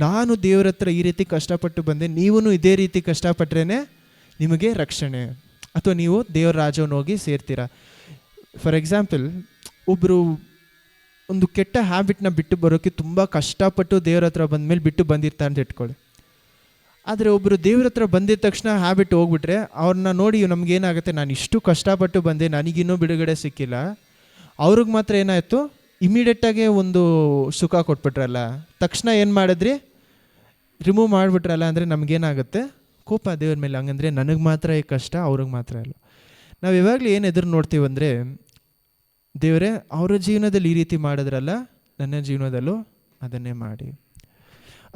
ನಾನು ದೇವ್ರ ಹತ್ರ ಈ ರೀತಿ ಕಷ್ಟಪಟ್ಟು ಬಂದೆ, ನೀವೂ ಇದೇ ರೀತಿ ಕಷ್ಟಪಟ್ರೇ ನಿಮಗೆ ರಕ್ಷಣೆ, ಅಥವಾ ನೀವು ದೇವ್ರ ರಾಜ್ಯವನ್ನು ಹೋಗಿ ಸೇರ್ತೀರಾ. ಫಾರ್ ಎಕ್ಸಾಂಪಲ್, ಒಬ್ಬರು ಒಂದು ಕೆಟ್ಟ ಹ್ಯಾಬಿಟ್ನ ಬಿಟ್ಟು ಬರೋಕ್ಕೆ ತುಂಬ ಕಷ್ಟಪಟ್ಟು ದೇವ್ರ ಹತ್ರ ಬಂದಮೇಲೆ ಬಿಟ್ಟು ಬಂದಿರ್ತಾರೆ ಅಂತ ಇಟ್ಕೊಳ್ಳಿ. ಆದರೆ ಒಬ್ಬರು ದೇವ್ರ ಹತ್ರ ಬಂದಿದ ತಕ್ಷಣ ಹ್ಯಾಬಿಟ್ ಹೋಗ್ಬಿಟ್ರೆ ಅವ್ರನ್ನ ನೋಡಿ ನಮಗೇನಾಗುತ್ತೆ, ನಾನು ಇಷ್ಟು ಕಷ್ಟಪಟ್ಟು ಬಂದೆ, ನನಗಿನ್ನೂ ಬಿಡುಗಡೆ ಸಿಕ್ಕಿಲ್ಲ. ಅವ್ರಿಗೆ ಮಾತ್ರ ಏನಾಯಿತು, ಇಮಿಡಿಯೇಟಾಗೆ ಒಂದು ಸುಖ ಕೊಟ್ಬಿಟ್ರಲ್ಲ, ತಕ್ಷಣ ಏನು ಮಾಡಿದ್ರಿ, ರಿಮೂವ್ ಮಾಡಿಬಿಟ್ರಲ್ಲ. ಅಂದರೆ ನಮಗೇನಾಗುತ್ತೆ, ಕೋಪ ದೇವ್ರ ಮೇಲೆ. ಹಂಗಂದರೆ ನನಗೆ ಮಾತ್ರ ಈ ಕಷ್ಟ, ಅವ್ರಿಗೆ ಮಾತ್ರ ಇಲ್ಲ. ನಾವು ಯಾವಾಗಲೂ ಏನು ಎದುರು ನೋಡ್ತೀವಿ ಅಂದರೆ, ದೇವರೇ ಅವರ ಜೀವನದಲ್ಲಿ ಈ ರೀತಿ ಮಾಡಿದ್ರಲ್ಲ, ನನ್ನ ಜೀವನದಲ್ಲೂ ಅದನ್ನೇ ಮಾಡಿ.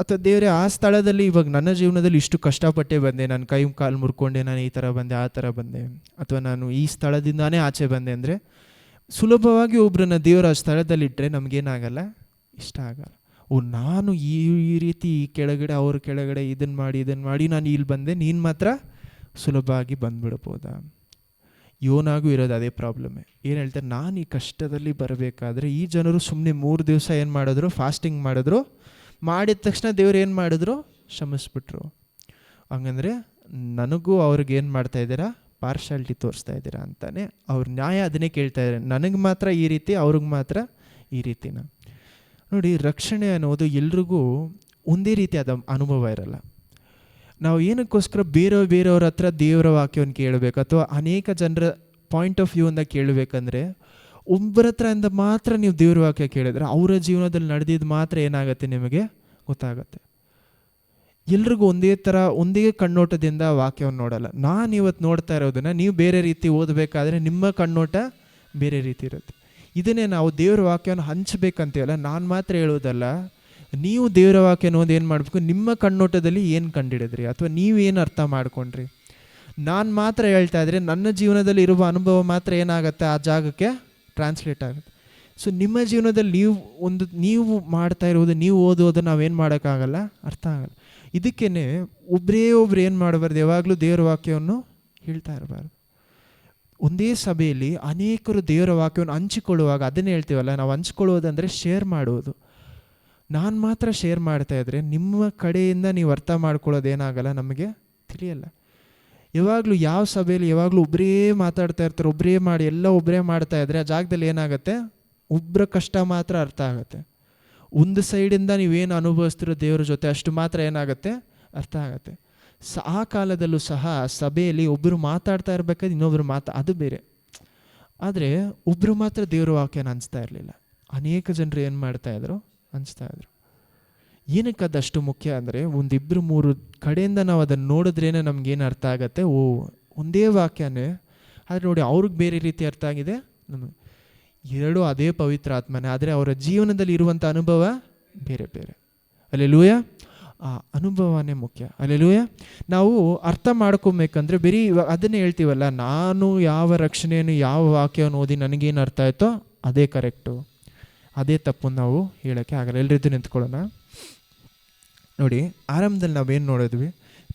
ಅಥವಾ ದೇವರೇ ಆ ಸ್ಥಳದಲ್ಲಿ ಇವಾಗ ನನ್ನ ಜೀವನದಲ್ಲಿ ಇಷ್ಟು ಕಷ್ಟಪಟ್ಟೆ ಬಂದೆ, ನಾನು ಕೈ ಕಾಲು ಮುರ್ಕೊಂಡೆ, ನಾನು ಈ ಥರ ಬಂದೆ, ಆ ಥರ ಬಂದೆ, ಅಥವಾ ನಾನು ಈ ಸ್ಥಳದಿಂದಾನೇ ಆಚೆ ಬಂದೆ ಅಂದರೆ, ಸುಲಭವಾಗಿ ಒಬ್ಬರನ್ನ ದೇವರ ಆ ಸ್ಥಳದಲ್ಲಿಟ್ಟರೆ ನಮಗೇನಾಗಲ್ಲ, ಇಷ್ಟ ಆಗಲ್ಲ. ನಾನು ಈ ರೀತಿ ಈ ಕೆಳಗಡೆ ಅವ್ರ ಕೆಳಗಡೆ ಇದನ್ನು ಮಾಡಿ ನಾನು ಇಲ್ಲಿ ಬಂದೆ, ನೀನು ಮಾತ್ರ ಸುಲಭವಾಗಿ ಬಂದುಬಿಡ್ಬೋದಾ? ಯೋನಾಗೂ ಇರೋದು ಅದೇ ಪ್ರಾಬ್ಲಮ್ಮೇ. ಏನು ಹೇಳ್ತಾರೆ, ನಾನು ಈ ಕಷ್ಟದಲ್ಲಿ ಬರಬೇಕಾದ್ರೆ ಈ ಜನರು ಸುಮ್ಮನೆ 3 ದಿವಸ ಏನು ಮಾಡಿದ್ರು, ಫಾಸ್ಟಿಂಗ್ ಮಾಡಿದ್ರು, ಮಾಡಿದ ತಕ್ಷಣ ದೇವ್ರು ಏನು ಮಾಡಿದ್ರು, ಕ್ಷಮಿಸ್ಬಿಟ್ರು. ಹಂಗಂದರೆ ನನಗೂ ಅವ್ರಿಗೆ ಏನು ಮಾಡ್ತಾ ಇದ್ದೀರಾ, ಪಾರ್ಶಾಲಿಟಿ ತೋರಿಸ್ತಾ ಇದ್ದೀರಾ ಅಂತಾನೆ ಅವ್ರ ನ್ಯಾಯ ಅದನ್ನೇ ಕೇಳ್ತಾ ಇದ್ದಾರೆ. ನನಗೆ ಮಾತ್ರ ಈ ರೀತಿ, ಅವ್ರಿಗೆ ಮಾತ್ರ ಈ ರೀತಿನ. ನೋಡಿ, ರಕ್ಷಣೆ ಅನ್ನೋದು ಎಲ್ರಿಗೂ ಒಂದೇ ರೀತಿಯಾದ ಅನುಭವ ಇರಲ್ಲ. ನಾವು ಏನಕ್ಕೋಸ್ಕರ ಬೇರೆಯವ್ರ ಹತ್ರ ದೇವರ ವಾಕ್ಯವನ್ನು ಕೇಳಬೇಕು, ಅಥವಾ ಅನೇಕ ಜನರ ಪಾಯಿಂಟ್ ಆಫ್ ವ್ಯೂ ಇಂದ ಕೇಳಬೇಕಂದ್ರೆ, ಒಬ್ಬರ ಹತ್ರದಿಂದ ಮಾತ್ರ ನೀವು ದೇವ್ರ ವಾಕ್ಯ ಕೇಳಿದ್ರೆ ಅವರ ಜೀವನದಲ್ಲಿ ನಡೆದಿದ್ದು ಮಾತ್ರ ಏನಾಗುತ್ತೆ ನಿಮಗೆ ಗೊತ್ತಾಗುತ್ತೆ. ಎಲ್ರಿಗೂ ಒಂದೇ ಥರ ಒಂದೇ ಕಣ್ಣೋಟದಿಂದ ವಾಕ್ಯವನ್ನು ನೋಡಲ್ಲ. ನಾನು ಇವತ್ತು ನೋಡ್ತಾ ಇರೋದನ್ನು ನೀವು ಬೇರೆ ರೀತಿ ಓದಬೇಕಾದ್ರೆ ನಿಮ್ಮ ಕಣ್ಣೋಟ ಬೇರೆ ರೀತಿ ಇರುತ್ತೆ. ಇದನ್ನೇ ನಾವು ದೇವ್ರ ವಾಕ್ಯವನ್ನು ಹಂಚಬೇಕಂತೀವಲ್ಲ, ನಾನು ಮಾತ್ರ ಹೇಳೋದಲ್ಲ, ನೀವು ದೇವರ ವಾಕ್ಯ ಅನ್ನೋದು ಏನು ಮಾಡಬೇಕು, ನಿಮ್ಮ ಕಣ್ಣೋಟದಲ್ಲಿ ಏನು ಕಂಡಿಡಿದ್ರಿ, ಅಥವಾ ನೀವೇನು ಅರ್ಥ ಮಾಡ್ಕೊಂಡ್ರಿ. ನಾನು ಮಾತ್ರ ಹೇಳ್ತಾ ಇದ್ರೆ ನನ್ನ ಜೀವನದಲ್ಲಿ ಇರುವ ಅನುಭವ ಮಾತ್ರ ಏನಾಗುತ್ತೆ, ಆ ಜಾಗಕ್ಕೆ ಟ್ರಾನ್ಸ್ಲೇಟ್ ಆಗುತ್ತೆ. ಸೊ ನಿಮ್ಮ ಜೀವನದಲ್ಲಿ ನೀವು ಮಾಡ್ತಾ ಇರೋದು, ನೀವು ಓದೋದು ನಾವೇನು ಮಾಡೋಕ್ಕಾಗಲ್ಲ, ಅರ್ಥ ಆಗಲ್ಲ. ಇದಕ್ಕೇ ಒಬ್ಬರು ಏನು ಮಾಡಬಾರ್ದು, ಯಾವಾಗಲೂ ದೇವರ ವಾಕ್ಯವನ್ನು ಹೇಳ್ತಾ ಇರಬಾರ್ದು. ಒಂದೇ ಸಭೆಯಲ್ಲಿ ಅನೇಕರು ದೇವರ ವಾಕ್ಯವನ್ನು ಹಂಚಿಕೊಳ್ಳುವಾಗ ಅದನ್ನೇ ಹೇಳ್ತೀವಲ್ಲ, ನಾವು ಹಂಚ್ಕೊಳ್ಳೋದಂದರೆ ಶೇರ್ ಮಾಡೋದು. ನಾನು ಮಾತ್ರ ಶೇರ್ ಮಾಡ್ತಾ ಇದ್ರೆ ನಿಮ್ಮ ಕಡೆಯಿಂದ ನೀವು ಅರ್ಥ ಮಾಡ್ಕೊಳ್ಳೋದೇನಾಗಲ್ಲ, ನಮಗೆ ತಿಳಿಯಲ್ಲ. ಯಾವಾಗಲೂ ಯಾವ ಸಭೆಯಲ್ಲಿ ಯಾವಾಗಲೂ ಒಬ್ಬರೇ ಮಾತಾಡ್ತಾ ಇರ್ತಾರೆ, ಒಬ್ಬರೇ ಮಾಡಿ ಎಲ್ಲ ಒಬ್ಬರೇ ಮಾಡ್ತಾ ಇದ್ರೆ ಆ ಜಾಗದಲ್ಲಿ ಏನಾಗುತ್ತೆ, ಒಬ್ಬರ ಕಷ್ಟ ಮಾತ್ರ ಅರ್ಥ ಆಗುತ್ತೆ. ಒಂದು ಸೈಡಿಂದ ನೀವೇನು ಅನುಭವಿಸ್ತಿರೋ ದೇವರ ಜೊತೆ ಅಷ್ಟು ಮಾತ್ರ ಏನಾಗುತ್ತೆ, ಅರ್ಥ ಆಗುತ್ತೆ. ಆ ಕಾಲದಲ್ಲೂ ಸಹ ಸಭೆಯಲ್ಲಿ ಒಬ್ಬರು ಮಾತಾಡ್ತಾ ಇರಬೇಕಾದ್ರೆ ಇನ್ನೊಬ್ಬರು ಅದು ಬೇರೆ. ಆದರೆ ಒಬ್ಬರು ಮಾತ್ರ ದೇವರ ವಾಕ್ಯನ ಹಂಚ್ತಾ ಇರಲಿಲ್ಲ, ಅನೇಕ ಜನರು ಏನು ಮಾಡ್ತಾಯಿದ್ರು, ಹಂಚ್ತಾ ಇದ್ರು. ಏನಕ್ಕೆ ಅದಷ್ಟು ಮುಖ್ಯ ಅಂದರೆ, 1-2-3 ಕಡೆಯಿಂದ ನಾವು ಅದನ್ನು ನೋಡಿದ್ರೇ ನಮಗೇನು ಅರ್ಥ ಆಗುತ್ತೆ, ಒಂದೇ ವಾಕ್ಯನೇ. ಆದರೆ ನೋಡಿ, ಅವ್ರಿಗೆ ಬೇರೆ ರೀತಿ ಅರ್ಥ ಆಗಿದೆ, ನಮಗೆ ಎರಡೂ ಅದೇ ಪವಿತ್ರ ಆತ್ಮನೇ, ಆದರೆ ಅವರ ಜೀವನದಲ್ಲಿ ಇರುವಂಥ ಅನುಭವ ಬೇರೆ ಬೇರೆ. ಹಲ್ಲೆಲೂಯಾ. ಆ ಅನುಭವನೇ ಮುಖ್ಯ. ಹಲ್ಲೆಲೂಯಾ. ನಾವು ಅರ್ಥ ಮಾಡ್ಕೊಬೇಕಂದ್ರೆ ಬರೀ ಅದನ್ನೇ ಹೇಳ್ತೀವಲ್ಲ, ನಾನು ಯಾವ ರಕ್ಷಣೆಯನ್ನು ಯಾವ ವಾಕ್ಯವನ್ನು ಓದಿ ನನಗೇನು ಅರ್ಥ ಆಯಿತೋ ಅದೇ ಕರೆಕ್ಟು, ಅದೇ ತಪ್ಪು ನಾವು ಹೇಳೋಕ್ಕೆ ಆಗಲ್ಲ. ಎಲ್ಲರಿದ್ದು ನಿಂತ್ಕೊಳ್ಳೋಣ. ನೋಡಿ, ಆರಂಭದಲ್ಲಿ ನಾವೇನು ನೋಡಿದ್ವಿ,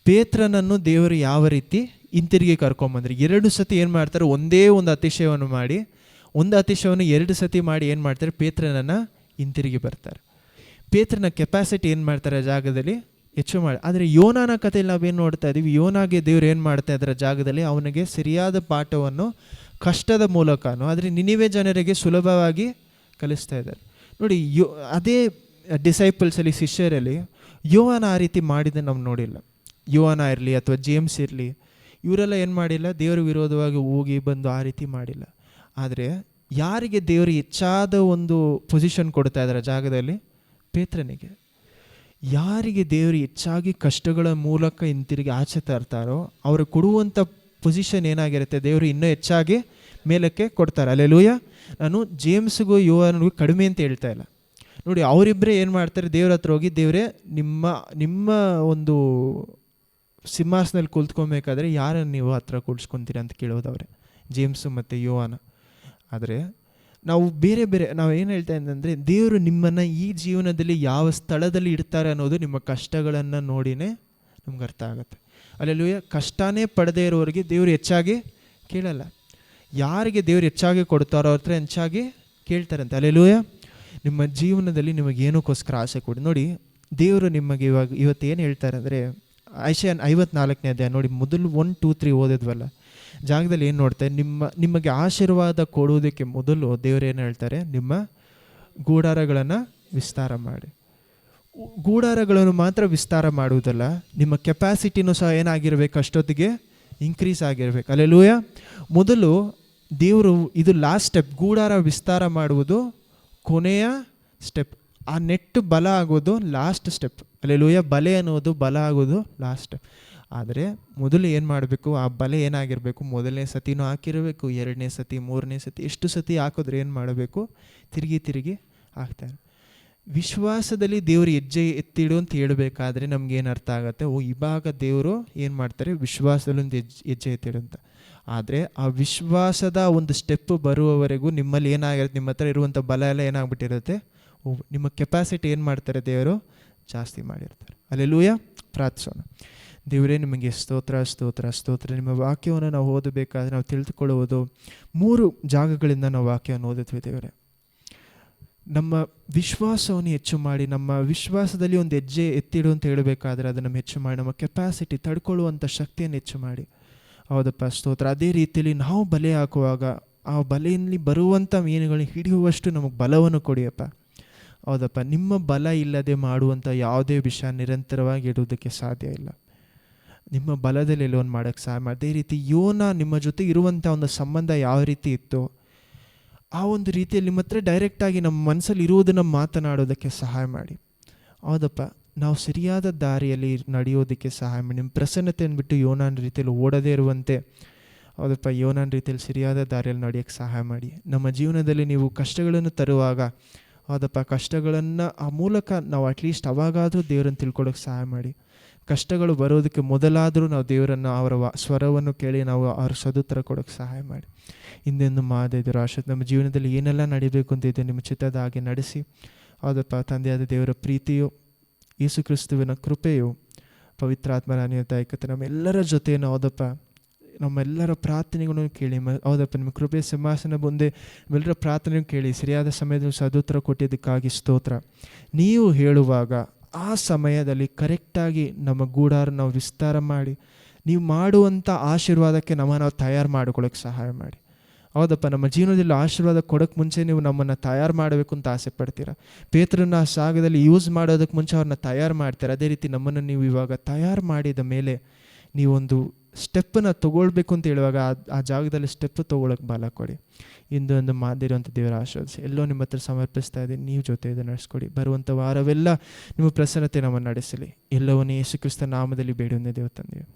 ಪೇತ್ರನನ್ನು ದೇವರು ಯಾವ ರೀತಿ ಹಿಂತಿರುಗಿ ಕರ್ಕೊಂಬಂದ್ರಿ. 2 ಸತಿ ಏನು ಮಾಡ್ತಾರೆ, ಒಂದೇ ಒಂದು ಅತಿಶಯವನ್ನು ಮಾಡಿ, ಒಂದು ಅತಿಶಯವನ್ನು 2 ಸತಿ ಮಾಡಿ ಏನು ಮಾಡ್ತಾರೆ, ಪೇತ್ರನನ್ನು ಹಿಂತಿರುಗಿ ಬರ್ತಾರೆ. ಪೇತ್ರನ ಕೆಪಾಸಿಟಿ ಏನು ಮಾಡ್ತಾರೆ ಜಾಗದಲ್ಲಿ ಹೆಚ್ಚು ಮಾಡಿ. ಆದರೆ ಯೋನಾನ ಕಥೆಯಲ್ಲಿ ನಾವೇನು ನೋಡ್ತಾ ಇದ್ದೀವಿ, ಯೋನಾಗೆ ದೇವ್ರು ಏನು ಮಾಡ್ತಾ ಇದ್ದಾರೆ ಜಾಗದಲ್ಲಿ, ಅವನಿಗೆ ಸರಿಯಾದ ಪಾಠವನ್ನು ಕಷ್ಟದ ಮೂಲಕನೂ ಆದರೆ ನಿನಿವೆ ಜನರಿಗೆ ಸುಲಭವಾಗಿ ಕಲಿಸ್ತಾ ಇದ್ದಾರೆ. ನೋಡಿ, ಅದೇ ಡಿಸೈಪಲ್ಸಲ್ಲಿ, ಶಿಷ್ಯರಲ್ಲಿ ಯೋಹಾನ ಆ ರೀತಿ ಮಾಡಿದ ನಾವು ನೋಡಿಲ್ಲ. ಯೋಹಾನ ಇರಲಿ ಅಥವಾ ಜೇಮ್ಸ್ ಇರಲಿ, ಇವರೆಲ್ಲ ಏನು ಮಾಡಿಲ್ಲ, ದೇವರ ವಿರೋಧವಾಗಿ ಹೋಗಿ ಬಂದು ಆ ರೀತಿ ಮಾಡಿಲ್ಲ. ಆದರೆ ಯಾರಿಗೆ ದೇವರು ಹೆಚ್ಚಾದ ಒಂದು ಪೊಸಿಷನ್ ಕೊಡ್ತಾ ಇದ್ದಾರೆ ಜಾಗದಲ್ಲಿ, ಪೇತ್ರನಿಗೆ. ಯಾರಿಗೆ ದೇವರು ಹೆಚ್ಚಾಗಿ ಕಷ್ಟಗಳ ಮೂಲಕ ಹಿಂತಿರುಗಿ ಆಚೆ ತರ್ತಾರೋ ಅವ್ರಿಗೆ ಕೊಡುವಂಥ ಪೊಸಿಷನ್ ಏನಾಗಿರುತ್ತೆ, ದೇವರು ಇನ್ನೂ ಹೆಚ್ಚಾಗಿ ಮೇಲಕ್ಕೆ ಕೊಡ್ತಾರೆ. ಹಲ್ಲೆಲೂಯಾ. ನಾನು ಜೇಮ್ಸ್ಗೂ ಯೋಹಾನನಿಗೂ ಕಡಿಮೆ ಅಂತ ಹೇಳ್ತಾ ಇಲ್ಲ. ನೋಡಿ, ಅವರಿಬ್ಬರೇ ಏನು ಮಾಡ್ತಾರೆ, ದೇವ್ರ ಹತ್ರ ಹೋಗಿ, ದೇವರೇ ನಿಮ್ಮ ಒಂದು ಸಿಂಹಾಸನದಲ್ಲಿ ಕುಳಿತ್ಕೊಬೇಕಾದ್ರೆ ಯಾರನ್ನು ನೀವು ಹತ್ರ ಕೂಡಿಸ್ಕೊತೀರಿ ಅಂತ ಕೇಳೋದವ್ರೆ, ಜೇಮ್ಸು ಮತ್ತು ಯೋಹಾನ. ಆದರೆ ನಾವು ಬೇರೆ ಬೇರೆ ನಾವು ಏನು ಹೇಳ್ತಾ ಇದ್ದಂದರೆ, ದೇವರು ನಿಮ್ಮನ್ನು ಈ ಜೀವನದಲ್ಲಿ ಯಾವ ಸ್ಥಳದಲ್ಲಿ ಇಡ್ತಾರೆ ಅನ್ನೋದು ನಿಮ್ಮ ಕಷ್ಟಗಳನ್ನು ನೋಡಿನೇ ನಮ್ಗೆ ಅರ್ಥ ಆಗುತ್ತೆ. ಅಲ್ಲೆಲೂಯ. ಕಷ್ಟನೇ ಪಡದೇ ಇರೋರಿಗೆ ದೇವರು ಹೆಚ್ಚಾಗಿ ಕೇಳಲ್ಲ. ಯಾರಿಗೆ ದೇವ್ರು ಹೆಚ್ಚಾಗಿ ಕೊಡ್ತಾರೋ ಅವ್ರ ಹತ್ರ ಹೆಚ್ಚಾಗಿ ಕೇಳ್ತಾರಂತೆ. ಅಲ್ಲೆಲೂಯ. ನಿಮ್ಮ ಜೀವನದಲ್ಲಿ ನಿಮಗೆ ಏನಕ್ಕೋಸ್ಕರ ಆಸೆ ಕೊಡಿ. ನೋಡಿ, ದೇವರು ನಿಮಗೆ ಇವತ್ತು ಏನು ಹೇಳ್ತಾರೆ ಅಂದರೆ, ಐಶಾಯ 54ನೇ ಅಧ್ಯಾಯ ನೋಡಿ, ಮೊದಲು 1, 2, 3 ಓದಿದ್ವಲ್ಲ, ಜಾಗದಲ್ಲಿ ಏನು ನೋಡ್ತಾರೆ, ನಿಮಗೆ ಆಶೀರ್ವಾದ ಕೊಡುವುದಕ್ಕೆ ಮೊದಲು ದೇವರು ಏನು ಹೇಳ್ತಾರೆ, ನಿಮ್ಮ ಗೂಡಾರಗಳನ್ನು ವಿಸ್ತಾರ ಮಾಡಿ. ಗೂಡಾರಗಳನ್ನು ಮಾತ್ರ ವಿಸ್ತಾರ ಮಾಡುವುದಲ್ಲ, ನಿಮ್ಮ ಕೆಪಾಸಿಟಿನೂ ಸಹ ಏನಾಗಿರ್ಬೇಕು, ಅಷ್ಟೊತ್ತಿಗೆ ಇನ್ಕ್ರೀಸ್ ಆಗಿರ್ಬೇಕು. ಅಲ್ಲೆಲೂಯ. ಮೊದಲು ದೇವರು, ಇದು ಲಾಸ್ಟ್ ಸ್ಟೆಪ್, ಗೂಡಾರ ವಿಸ್ತಾರ ಮಾಡುವುದು ಕೊನೆಯ ಸ್ಟೆಪ್. ಆ ನೆಟ್ಟು ಬಲ ಆಗೋದು ಲಾಸ್ಟ್ ಸ್ಟೆಪ್. ಅಲ್ಲೆಲೂಯ. ಬಲೆ ಅನ್ನೋದು ಬಲ ಆಗೋದು ಲಾಸ್ಟ್ ಸ್ಟೆಪ್. ಆದರೆ ಮೊದಲು ಏನು ಮಾಡಬೇಕು, ಆ ಬಲೆ ಏನಾಗಿರಬೇಕು, ಮೊದಲನೇ ಸತಿನೂ ಹಾಕಿರಬೇಕು, 2ನೇ ಸತಿ, 3ನೇ ಸತಿ, ಎಷ್ಟು ಸತಿ ಹಾಕಿದ್ರೆ ಏನು ಮಾಡಬೇಕು, ತಿರುಗಿ ಹಾಕ್ತಾರೆ. ವಿಶ್ವಾಸದಲ್ಲಿ ದೇವರು ಹೆಜ್ಜೆ ಎತ್ತಿಡು ಅಂತ ಹೇಳಬೇಕಾದ್ರೆ ನಮ್ಗೇನು ಅರ್ಥ ಆಗುತ್ತೆ, ಇವಾಗ ದೇವರು ಏನು ಮಾಡ್ತಾರೆ, ವಿಶ್ವಾಸದಲ್ಲಿ ಒಂದು ಹೆಜ್ಜೆ ಎತ್ತಿಡು ಅಂತ. ಆದರೆ ಆ ವಿಶ್ವಾಸದ ಒಂದು ಸ್ಟೆಪ್ ಬರುವವರೆಗೂ ನಿಮ್ಮಲ್ಲಿ ಏನಾಗಿರುತ್ತೆ, ನಿಮ್ಮ ಹತ್ರ ಇರುವಂಥ ಬಲ ಎಲ್ಲ ಏನಾಗ್ಬಿಟ್ಟಿರುತ್ತೆ, ನಿಮ್ಮ ಕೆಪಾಸಿಟಿ ಏನು ಮಾಡ್ತಾರೆ, ದೇವರು ಜಾಸ್ತಿ ಮಾಡಿರ್ತಾರೆ. ಅಲ್ಲೆಲೂಯ. ಪ್ರಾರ್ಥಿಸೋಣ. ದೇವರೇ, ನಿಮಗೆ ಸ್ತೋತ್ರ ಸ್ತೋತ್ರ ಸ್ತೋತ್ರ. ನಿಮ್ಮ ವಾಕ್ಯವನ್ನು ನಾವು ಓದಬೇಕಾದ್ರೆ ನಾವು ತಿಳಿದುಕೊಳ್ಳುವುದು 3 ಜಾಗಗಳಿಂದ ನಾವು ವಾಕ್ಯವನ್ನು ಓದುತ್ತೇವೆ. ದೇವರೇ, ನಮ್ಮ ವಿಶ್ವಾಸವನ್ನು ಹೆಚ್ಚು ಮಾಡಿ, ನಮ್ಮ ವಿಶ್ವಾಸದಲ್ಲಿ ಒಂದು ಹೆಜ್ಜೆ ಎತ್ತಿಡು ಅಂತ ಹೇಳಬೇಕಾದ್ರೆ ಅದನ್ನು ಹೆಚ್ಚು ಮಾಡಿ, ನಮ್ಮ ಕೆಪಾಸಿಟಿ ತಡ್ಕೊಳ್ಳುವಂಥ ಶಕ್ತಿಯನ್ನು ಹೆಚ್ಚು ಮಾಡಿ. ಹೌದಪ್ಪ, ಸ್ತೋತ್ರ. ಅದೇ ರೀತಿಯಲ್ಲಿ ನಾವು ಬಲೆ ಹಾಕುವಾಗ ಆ ಬಲೆಯಲ್ಲಿ ಬರುವಂಥ ಮೀನುಗಳನ್ನ ಹಿಡಿಯುವಷ್ಟು ನಮಗೆ ಬಲವನ್ನು ಕೊಡಿಯಪ್ಪ. ಹೌದಪ್ಪ, ನಿಮ್ಮ ಬಲ ಇಲ್ಲದೆ ಮಾಡುವಂಥ ಯಾವುದೇ ವಿಷಯ ನಿರಂತರವಾಗಿ ಇಡುವುದಕ್ಕೆ ಸಾಧ್ಯ ಇಲ್ಲ. ನಿಮ್ಮ ಬಲದಲ್ಲಿ ಎಲ್ಲವನ್ನು ಮಾಡೋಕ್ಕೆ ಸಹಾಯ ಮಾಡಿ. ಅದೇ ರೀತಿ ಯೋನ ನಿಮ್ಮ ಜೊತೆ ಇರುವಂಥ ಒಂದು ಸಂಬಂಧ ಯಾವ ರೀತಿ ಇತ್ತು, ಆ ಒಂದು ರೀತಿಯಲ್ಲಿ ನಿಮ್ಮ ಹತ್ರ ಡೈರೆಕ್ಟಾಗಿ ನಮ್ಮ ಮನಸ್ಸಲ್ಲಿ ಇರುವುದನ್ನು ಮಾತನಾಡೋದಕ್ಕೆ ಸಹಾಯ ಮಾಡಿ. ಹೌದಪ್ಪ, ನಾವು ಸರಿಯಾದ ದಾರಿಯಲ್ಲಿ ನಡೆಯೋದಕ್ಕೆ ಸಹಾಯ ಮಾಡಿ. ನಿಮ್ಮ ಪ್ರಸನ್ನತೆಯನ್ನು ಬಿಟ್ಟು ಯೋನನ ರೀತಿಯಲ್ಲಿ ಓಡದೇ ಇರುವಂತೆ, ಹೌದಪ್ಪ, ಯೋನನ ರೀತಿಯಲ್ಲಿ ಸರಿಯಾದ ದಾರಿಯಲ್ಲಿ ನಡೆಯೋಕ್ಕೆ ಸಹಾಯ ಮಾಡಿ. ನಮ್ಮ ಜೀವನದಲ್ಲಿ ನೀವು ಕಷ್ಟಗಳನ್ನು ತರುವಾಗ, ಹೌದಪ್ಪ, ಕಷ್ಟಗಳನ್ನು ಆ ಮೂಲಕ ನಾವು ಅಟ್ಲೀಸ್ಟ್ ಅವಾಗಾದರೂ ದೇವರನ್ನು ತಿಳ್ಕೊಳ್ಳೋಕೆ ಸಹಾಯ ಮಾಡಿ. ಕಷ್ಟಗಳು ಬರೋದಕ್ಕೆ ಮೊದಲಾದರೂ ನಾವು ದೇವರನ್ನು, ಅವರ ಸ್ವರವನ್ನು ಕೇಳಿ ನಾವು ಅವ್ರ ಸದುತ್ತರ ಕೊಡೋಕ್ಕೆ ಸಹಾಯ ಮಾಡಿ. ಹಿಂದೆಂದು ಮಾದೇವರು ಆಶೆ ನಮ್ಮ ಜೀವನದಲ್ಲಿ ಏನೆಲ್ಲ ನಡಿಬೇಕು ಅಂತ ಇದೆ ನಿಮ್ಮ ಚಿತ್ತದ ಹಾಗೆ ನಡೆಸಿ. ಹೌದಪ್ಪ, ತಂದೆಯಾದ ದೇವರ ಪ್ರೀತಿಯು, ಯೇಸು ಕ್ರಿಸ್ತುವಿನ ಕೃಪೆಯು, ಪವಿತ್ರಾತ್ಮರ ಅನ್ಯದಾಯಕತೆ ನಮ್ಮೆಲ್ಲರ ಜೊತೆಯನ್ನು, ಹೌದಪ್ಪ, ನಮ್ಮೆಲ್ಲರ ಪ್ರಾರ್ಥನೆಗಳನ್ನು ಕೇಳಿ, ಹೌದಪ್ಪ, ನಿಮ್ಮ ಕೃಪೆ ಸಿಂಹಾಸನ ಮುಂದೆ ನಮ್ಮೆಲ್ಲರ ಪ್ರಾರ್ಥನೆಯನ್ನು ಕೇಳಿ ಸರಿಯಾದ ಸಮಯದಲ್ಲಿ ಸದುತ್ತರ ಕೊಟ್ಟಿದ್ದಕ್ಕಾಗಿ ಸ್ತೋತ್ರ. ನೀವು ಹೇಳುವಾಗ ಆ ಸಮಯದಲ್ಲಿ ಕರೆಕ್ಟಾಗಿ ನಮ್ಮ ಗೂಡಾರ ನಾವು ವಿಸ್ತಾರ ಮಾಡಿ, ನೀವು ಮಾಡುವಂಥ ಆಶೀರ್ವಾದಕ್ಕೆ ನಾವು ತಯಾರು ಮಾಡ್ಕೊಳ್ಳೋಕ್ಕೆ ಸಹಾಯ ಮಾಡಿ. ಹೌದಪ್ಪ, ನಮ್ಮ ಜೀವನದಲ್ಲಿ ಆಶೀರ್ವಾದ ಕೊಡೋಕ್ಕೆ ಮುಂಚೆ ನೀವು ನಮ್ಮನ್ನು ತಯಾರು ಮಾಡಬೇಕು ಅಂತ ಆಸೆ ಪಡ್ತೀರ. ಪೇತ್ರನ ಸಾಗದಲ್ಲಿ ಯೂಸ್ ಮಾಡೋದಕ್ಕೆ ಮುಂಚೆ ಅವ್ರನ್ನ ತಯಾರು ಮಾಡ್ತಾರೆ. ಅದೇ ರೀತಿ ನಮ್ಮನ್ನು ನೀವು ಇವಾಗ ತಯಾರು ಮಾಡಿದ ಮೇಲೆ ನೀವೊಂದು ಸ್ಟೆಪ್ಪನ್ನು ತೊಗೊಳ್ಬೇಕು ಅಂತ ಹೇಳುವಾಗ ಆ ಜಾಗದಲ್ಲಿ ಸ್ಟೆಪ್ ತೊಗೊಳಕ್ಕೆ ಬಲ ಕೊಡಿ. ಇಂದು ಒಂದು ಮಾದಿರುವಂಥ ದೇವರ ಆಶೀರ್ವದಿಸಿ. ಎಲ್ಲೋ ನಿಮ್ಮ ಹತ್ರ ಸಮರ್ಪಿಸ್ತಾ ಇದ್ದೀನಿ, ನೀವು ಜೊತೆ ಇದು ನಡೆಸ್ಕೊಡಿ. ಬರುವಂಥ ವಾರವೆಲ್ಲ ನಿಮ್ಮ ಪ್ರಸನ್ನತೆ ನಮ್ಮನ್ನು ನಡೆಸಲಿ. ಎಲ್ಲವನ್ನೇ ಯೇಸು ಕ್ರಿಸ್ತ ನಾಮದಲ್ಲಿ ಬೇಡಿ ದೇವ ತಂದೆಯೇ.